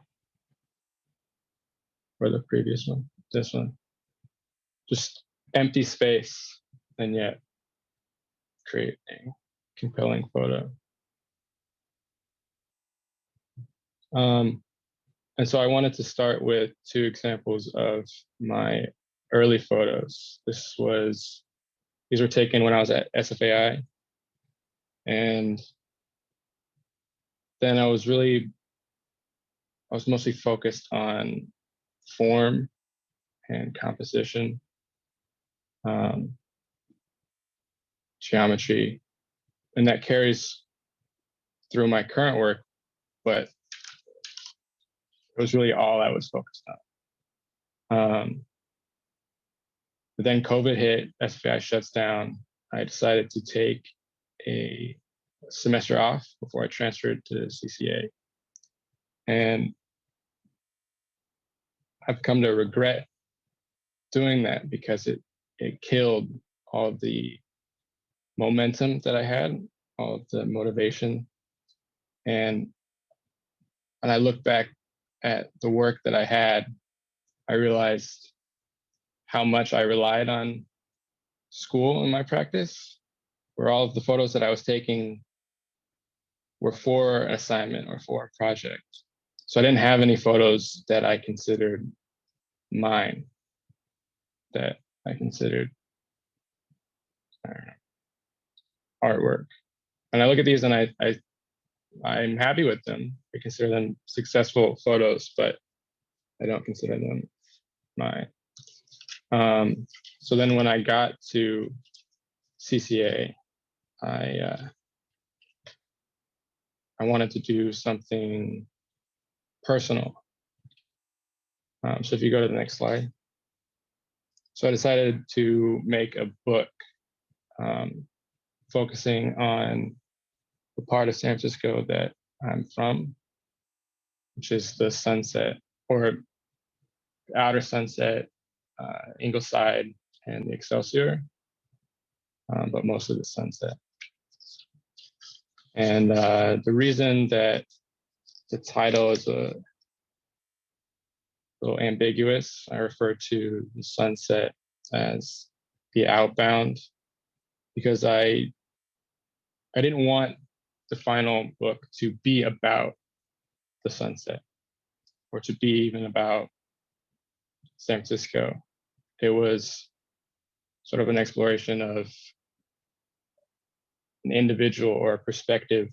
Speaker 6: Or the previous one, this one. Just empty space, and yet create a compelling photo. And so I wanted to start with two examples of my early photos. These were taken when I was at SFAI. And then I was mostly focused on form and composition, geometry, and that carries through my current work, but it was really all I was focused on. But then COVID hit, SFAI shuts down. I decided to take a semester off before I transferred to CCA. And I've come to regret doing that because it killed all of the momentum that I had, all of the motivation. And I look back at the work that I had, I realized how much I relied on school in my practice, where all of the photos that I was taking were for an assignment or for a project. So I didn't have any photos that I considered mine, that I considered, I don't know, artwork. And I look at these and I'm happy with them. I consider them successful photos, but I don't consider them mine. So then when I got to CCA, I wanted to do something personal. So if you go to the next slide. So I decided to make a book focusing on the part of San Francisco that I'm from, which is the Sunset, or Outer Sunset, Ingleside, and the Excelsior, but mostly the Sunset. And the reason that the title is a little ambiguous, I refer to the Sunset as the outbound, because I didn't want the final book to be about the sunset or to be even about San Francisco. It was sort of an exploration of an individual or a perspective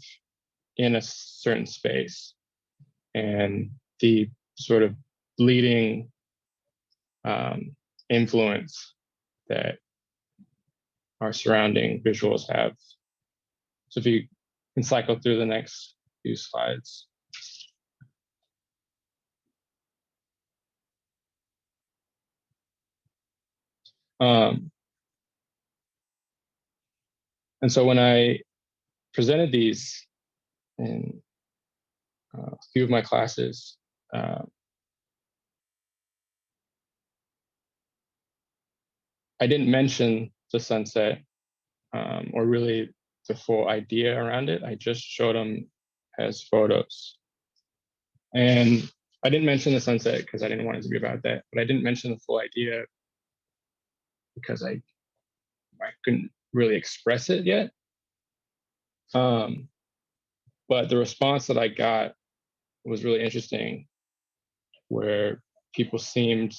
Speaker 6: in a certain space, and the sort of bleeding influence that our surrounding visuals have. So if you can cycle through the next few slides. And so when I presented these in a few of my classes, I didn't mention the sunset or really the full idea around it. I just showed them as photos. And I didn't mention the sunset because I didn't want it to be about that, but I didn't mention the full idea because I couldn't really express it yet. But the response that I got was really interesting, where people seemed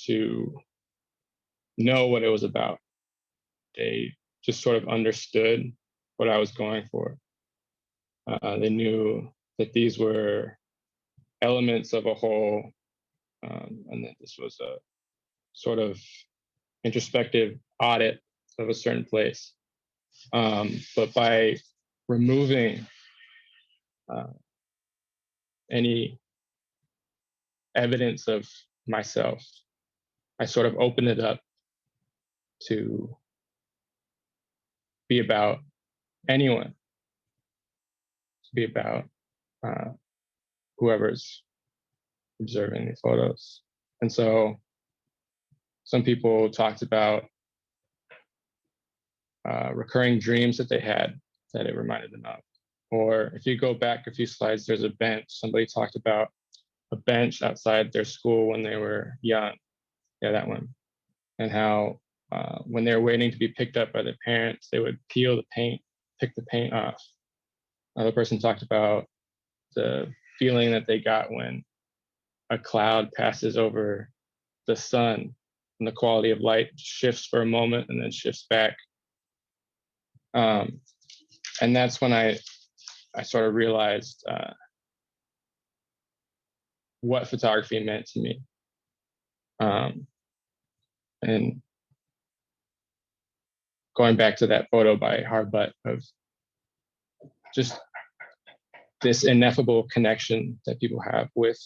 Speaker 6: to know what it was about. They just sort of understood what I was going for. They knew that these were elements of a whole, and that this was a sort of introspective audit of a certain place. But by removing any evidence of myself, I sort of opened it up to be about anyone, to be about whoever's observing the photos. And so some people talked about recurring dreams that they had that it reminded them of. Or if you go back a few slides, there's a bench. Somebody talked about a bench outside their school when they were young. Yeah, that one. And how when they were waiting to be picked up by their parents, they would peel the paint, pick the paint off. Another person talked about the feeling that they got when a cloud passes over the sun and the quality of light shifts for a moment and then shifts back. And that's when I sort of realized what photography meant to me. And going back to that photo by Harbutt of just this ineffable connection that people have with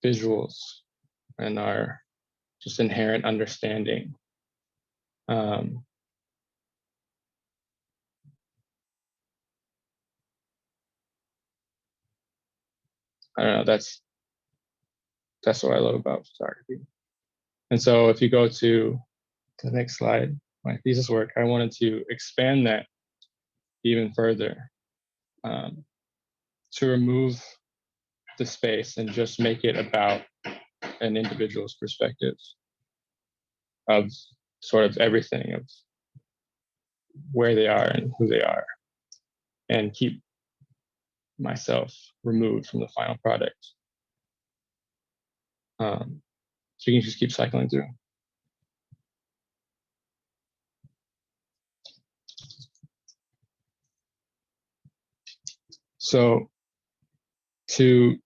Speaker 6: visuals and our just inherent understanding. I don't know, that's what I love about photography. And so if you go to the next slide, my thesis work, I wanted to expand that even further, to remove the space and just make it about an individual's perspective of sort of everything, of where they are and who they are, and keep myself removed from the final product. So you can just keep cycling through. So to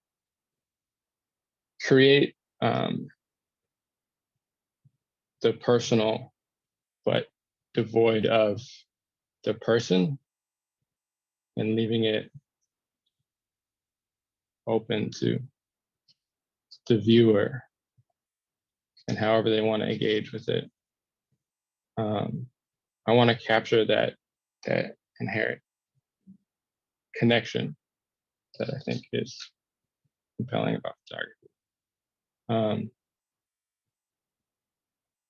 Speaker 6: create the personal, but devoid of the person, and leaving it open to the viewer and however they want to engage with it. I want to capture that inherent connection that I think is compelling about photography.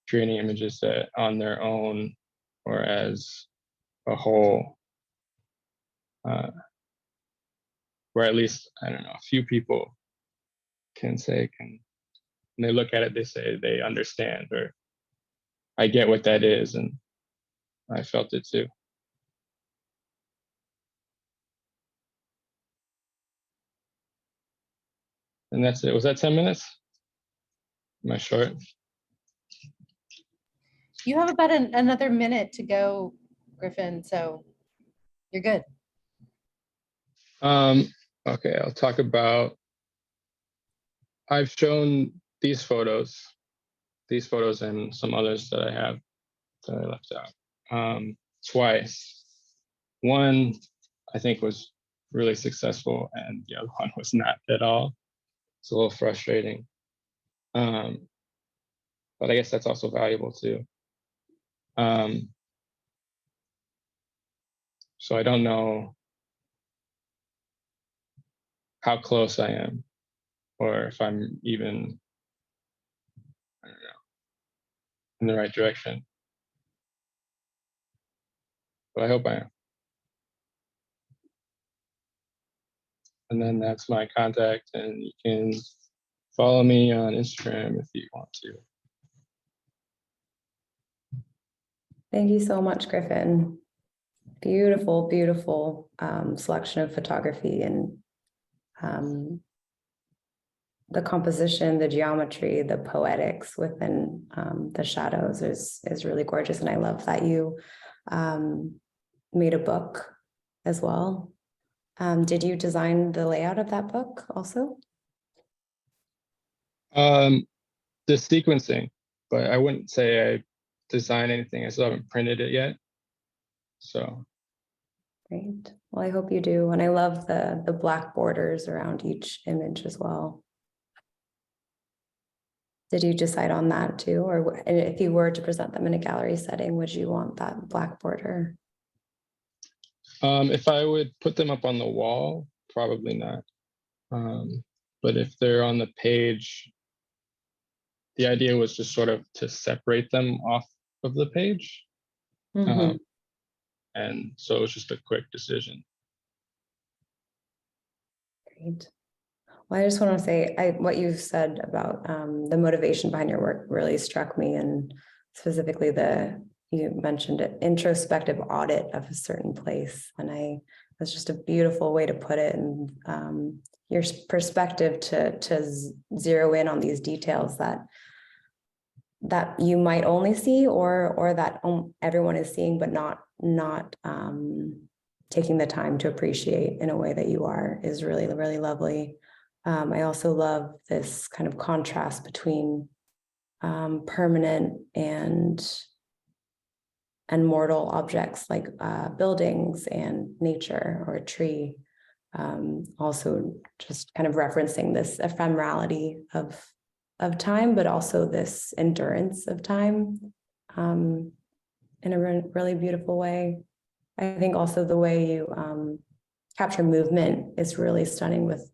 Speaker 6: Creating images that on their own or as a whole, where at least, I don't know, a few people can say, when they look at it, they say they understand, or I get what that is, and I felt it too. And that's it. Was that 10 minutes? Am I short?
Speaker 1: You have about another minute to go, Griffin, so you're good.
Speaker 6: Okay, I'll talk about, I've shown these photos and some others that I have that I left out twice. One I think was really successful and the other one was not at all. It's a little frustrating. But I guess that's also valuable too. So I don't know how close I am, or if I'm even, I don't know, in the right direction. But I hope I am. And then that's my contact, and you can follow me on Instagram if you want to.
Speaker 2: Thank you so much, Griffin. Beautiful, beautiful selection of photography, and the composition, the geometry, the poetics within the shadows is really gorgeous. And I love that you made a book as well. Did you design the layout of that book also?
Speaker 6: The sequencing, but I wouldn't say I designed anything. I still haven't printed it yet. So
Speaker 2: Great. Well, I hope you do. And I love the black borders around each image as well. Did you decide on that too? Or if you were to present them in a gallery setting, would you want that black border?
Speaker 6: if I would put them up on the wall, probably not. But if they're on the page, the idea was just sort of to separate them off of the page.
Speaker 2: Mhm.
Speaker 6: And so it was just a quick decision.
Speaker 2: Great. Well, I just want to say, what you said about the motivation behind your work really struck me, and specifically you mentioned it, introspective audit of a certain place, and that's just a beautiful way to put it, and your perspective to zero in on these details that you might only see, or that everyone is seeing, but not taking the time to appreciate in a way that you are, is really, really lovely. I also love this kind of contrast between permanent and mortal objects like buildings and nature or a tree. Also just kind of referencing this ephemerality of time, but also this endurance of time in a really beautiful way. I think also the way you capture movement is really stunning with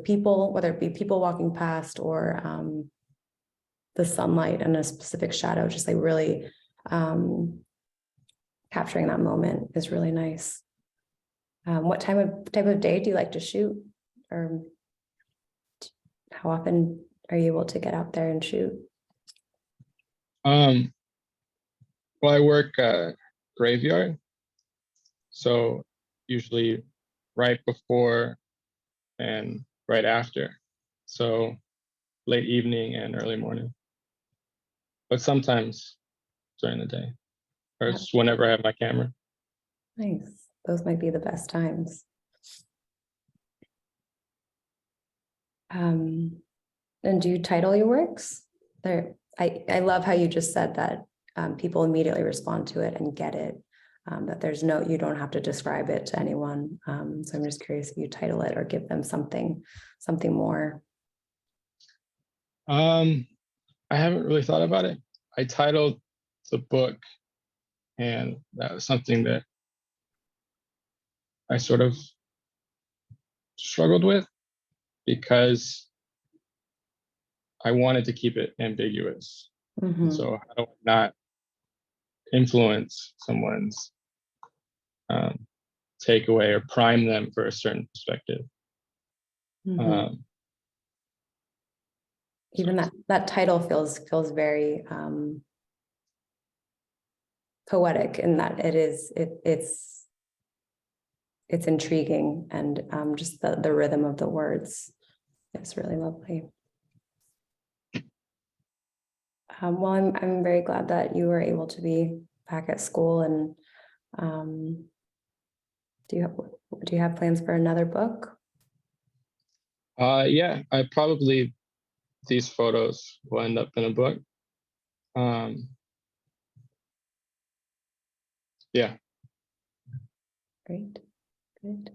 Speaker 2: people, whether it be people walking past or the sunlight and a specific shadow, just like really capturing that moment is really nice. What type of day do you like to shoot, or how often are you able to get out there and shoot?
Speaker 6: Well, I work graveyard, so usually right before and right after, so late evening and early morning, but sometimes during the day, or just whenever I have my camera.
Speaker 2: Nice. Those might be the best times. And do you title your works? I love how you just said that people immediately respond to it and get it, that you don't have to describe it to anyone. So I'm just curious if you title it or give them something more.
Speaker 6: I haven't really thought about it. I titled the book, and that was something that I sort of struggled with because I wanted to keep it ambiguous.
Speaker 2: Mhm.
Speaker 6: So how do I not influence someone's takeaway or prime them for a certain perspective?
Speaker 2: Mhm. Even that title feels very poetic in that it's intriguing, and just the rhythm of the words is really lovely. Well, I'm very glad that you were able to be back at school, and do you have plans for another book?
Speaker 6: Yeah, these photos will end up in a book. Yeah.
Speaker 2: Great. Good.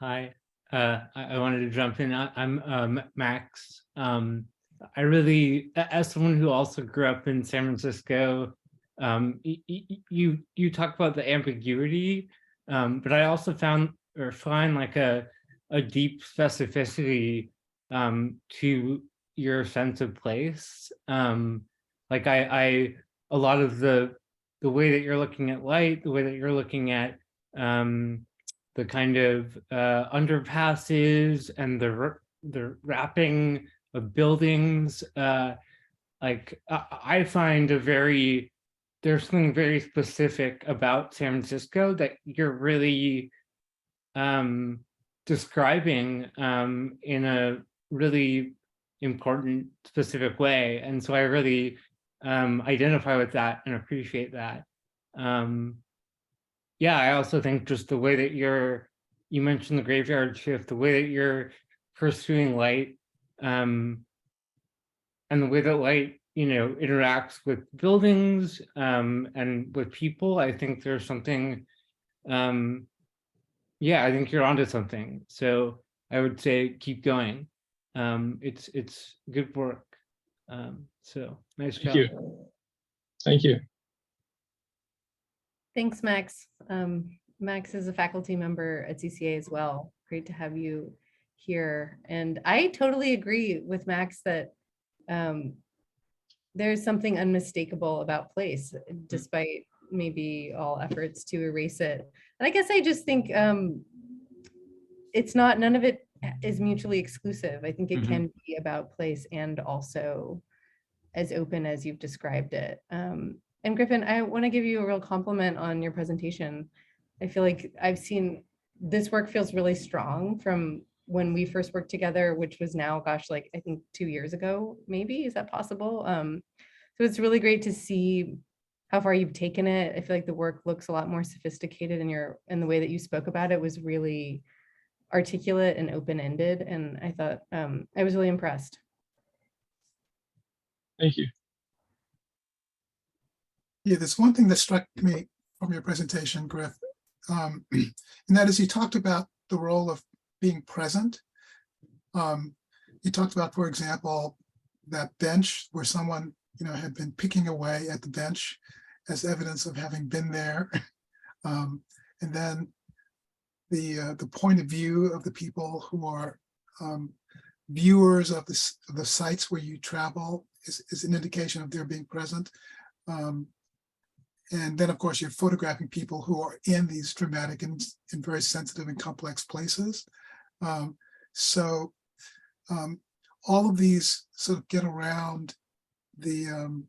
Speaker 7: Hi, I wanted to jump in. I'm Max. I really, as someone who also grew up in San Francisco, you talk about the ambiguity, but I also find like a deep specificity to your sense of place. Like a lot of the way that you're looking at light, the way that you're looking at the kind of underpasses and the wrapping of buildings. Like I find there's something very specific about San Francisco that you're really describing in a really important, specific way. And so I really identify with that and appreciate that. Yeah, I also think just the way that you mentioned the graveyard shift, the way that you're pursuing light, and the way that light, interacts with buildings and with people. I think there's something, yeah, I think you're onto something. So I would say keep going. It's good work. So nice job.
Speaker 6: Thank you. Thank you.
Speaker 1: Thanks, Max. Max is a faculty member at CCA as well. Great to have you here. And I totally agree with Max that there's something unmistakable about place, despite maybe all efforts to erase it. And I guess I just think none of it is mutually exclusive. I think it can be about place and also as open as you've described it. And Griffin, I want to give you a real compliment on your presentation. I feel like I've seen this work feels really strong from when we first worked together, which was now, gosh, like I think 2 years ago, maybe, is that possible? So it's really great to see how far you've taken it. I feel like the work looks a lot more sophisticated and the way that you spoke about it was really articulate and open-ended. And I thought I was really impressed.
Speaker 6: Thank you.
Speaker 4: Yeah, there's one thing that struck me from your presentation, Griff, and that is you talked about the role of being present. You talked about, for example, that bench where someone had been picking away at the bench as evidence of having been there, and then the point of view of the people who are viewers of the sites where you travel is an indication of their being present. And then, of course, you're photographing people who are in these dramatic and very sensitive and complex places. So all of these sort of get around the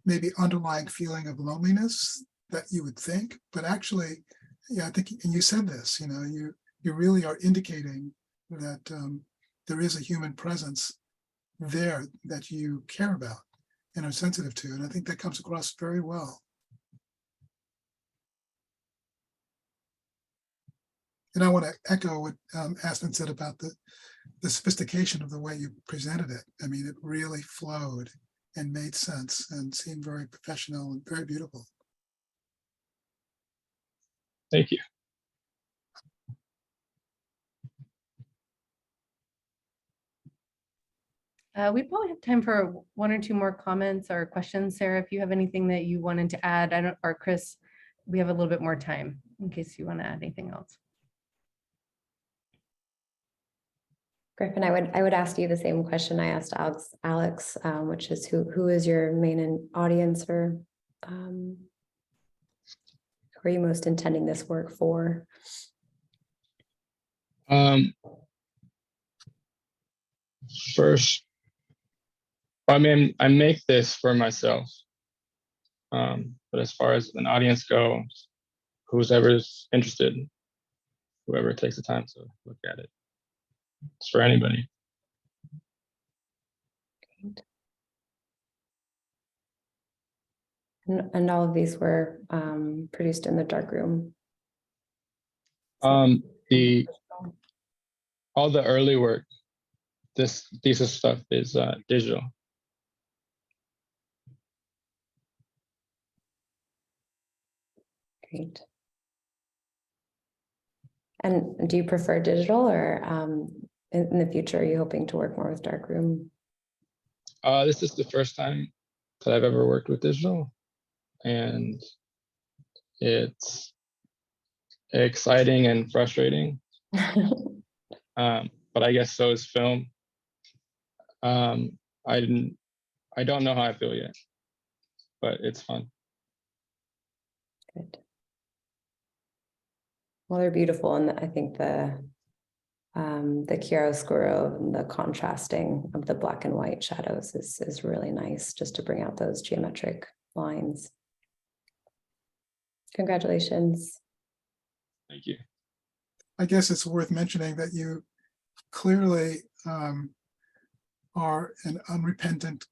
Speaker 4: maybe underlying feeling of loneliness that you would think, but actually, yeah, I think, and you said this, you really are indicating that there is a human presence there that you care about and are sensitive to, and I think that comes across very well. And I want to echo what Aspen said about the sophistication of the way you presented it. I mean, it really flowed and made sense and seemed very professional and very beautiful.
Speaker 6: Thank you.
Speaker 1: We probably have time for 1 or 2 more comments or questions. Sarah, if you have anything that you wanted to add, or Chris, we have a little bit more time in case you want to add anything else.
Speaker 2: Griffin, I would ask you the same question I asked Alex, which is who is your main audience, or who are you most intending this work for?
Speaker 6: First, I mean, I make this for myself, but as far as an audience goes, whoever's interested, whoever takes the time to look at it, it's for anybody.
Speaker 2: And all of these were produced in the darkroom.
Speaker 6: All the early work, this thesis stuff is digital.
Speaker 2: Great. And do you prefer digital, or in the future, are you hoping to work more with darkroom?
Speaker 6: This is the first time that I've ever worked with digital. and it's exciting and frustrating. But I guess so is film. I don't know how I feel yet, but it's fun.
Speaker 2: Good. Well, they're beautiful, and I think the chiaroscuro and the contrasting of the black and white shadows is really nice, just to bring out those geometric lines. Congratulations.
Speaker 6: Thank you.
Speaker 4: I guess it's worth mentioning that you clearly are an unrepentant,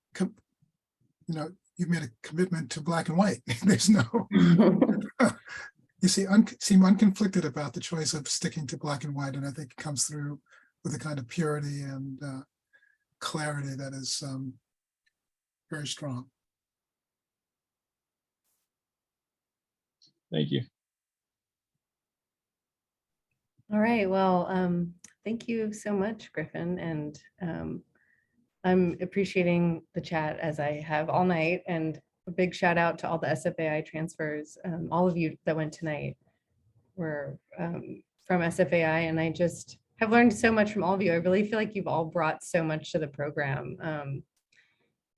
Speaker 4: you've made a commitment to black and white. There's no, you seem unconflicted about the choice of sticking to black and white. And I think it comes through with a kind of purity and clarity that is very strong.
Speaker 6: Thank you.
Speaker 1: All right, well, thank you so much, Griffin. And I'm appreciating the chat as I have all night, and a big shout out to all the SFAI transfers. All of you that went tonight were from SFAI, and I just have learned so much from all of you. I really feel like you've all brought so much to the program.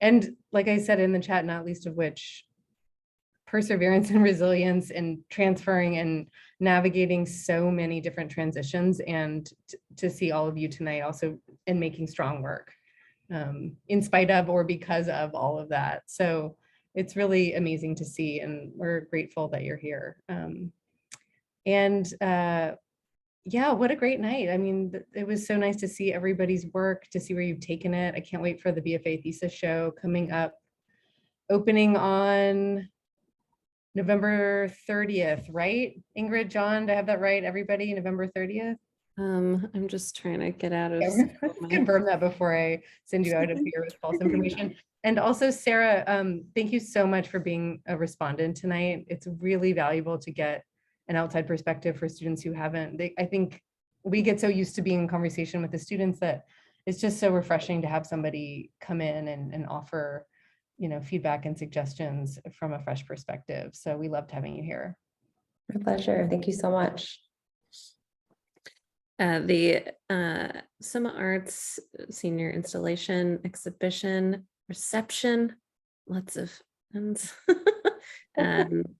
Speaker 1: And like I said in the chat, not least of which, perseverance and resilience and transferring and navigating so many different transitions, and to see all of you tonight also in making strong work in spite of or because of all of that. So it's really amazing to see, and we're grateful that you're here. Yeah, what a great night. I mean, it was so nice to see everybody's work, to see where you've taken it. I can't wait for the BFA thesis show coming up, opening on November 30th, right? Ingrid, John, do I have that right? Everybody, November 30th?
Speaker 8: I'm just trying to get out of.
Speaker 1: Confirm that before I send you out of here with false information. And also, Sarah, thank you so much for being a respondent tonight. It's really valuable to get an outside perspective for students who haven't. I think we get so used to being in conversation with the students that it's just so refreshing to have somebody come in and offer, feedback and suggestions from a fresh perspective. So we loved having you here.
Speaker 2: My pleasure. Thank you so much.
Speaker 8: The Summa Arts Senior Installation Exhibition Reception, lots of ends,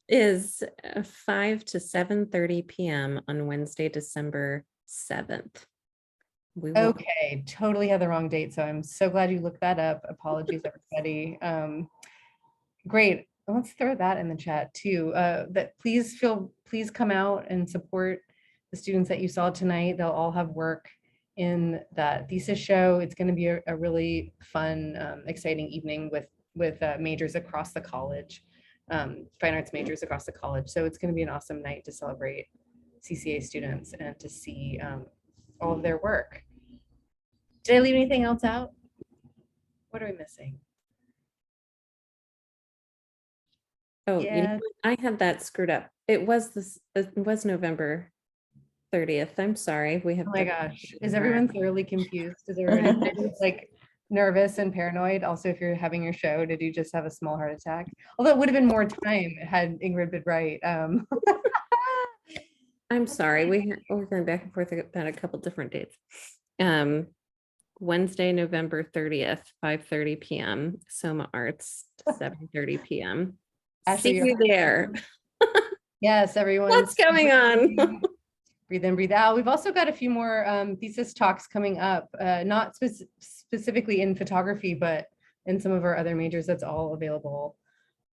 Speaker 8: is 5 to 7:30 p.m. on Wednesday, December 7th.
Speaker 1: Okay, totally had the wrong date, so I'm so glad you looked that up. Apologies, everybody. Great. Let's throw that in the chat too. That please come out and support the students that you saw tonight. They'll all have work in that thesis show. It's going to be a really fun, exciting evening with majors across the college, fine arts majors across the college. So it's going to be an awesome night to celebrate CCA students and to see all of their work. Did I leave anything else out? What are we missing?
Speaker 8: Oh,
Speaker 1: Yeah.
Speaker 8: I had that screwed up. It was November 30th. I'm sorry. We have.
Speaker 1: Oh my gosh. Is everyone thoroughly confused? Is everyone like nervous and paranoid? Also, if you're having your show, did you just have a small heart attack? Although it would have been more time had Ingrid been right.
Speaker 8: I'm sorry. We're going back and forth about a couple different dates. Wednesday, November 30th, 5:30 p.m. Soma Arts, 7:30 p.m.
Speaker 1: Ashley,
Speaker 8: see you there.
Speaker 1: Yes, everyone.
Speaker 8: What's going on?
Speaker 1: Breathe in, breathe out. We've also got a few more thesis talks coming up, not specifically in photography, but in some of our other majors. That's all available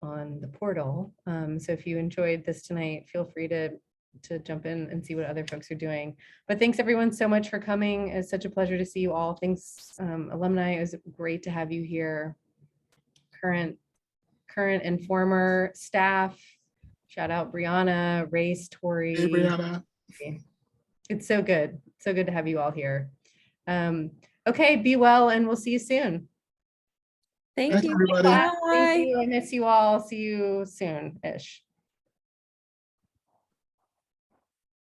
Speaker 1: on the portal. So if you enjoyed this tonight, feel free to jump in and see what other folks are doing. But thanks everyone so much for coming. It's such a pleasure to see you all. Thanks, alumni. It was great to have you here. Current and former staff. Shout out Brianna, Race, Tori.
Speaker 4: Hey, Brianna.
Speaker 1: It's so good. So good to have you all here. Okay, be well, and we'll see you soon.
Speaker 8: Thank you.
Speaker 4: Everybody.
Speaker 8: Bye.
Speaker 1: Thank you. I miss you all. See you soon-ish.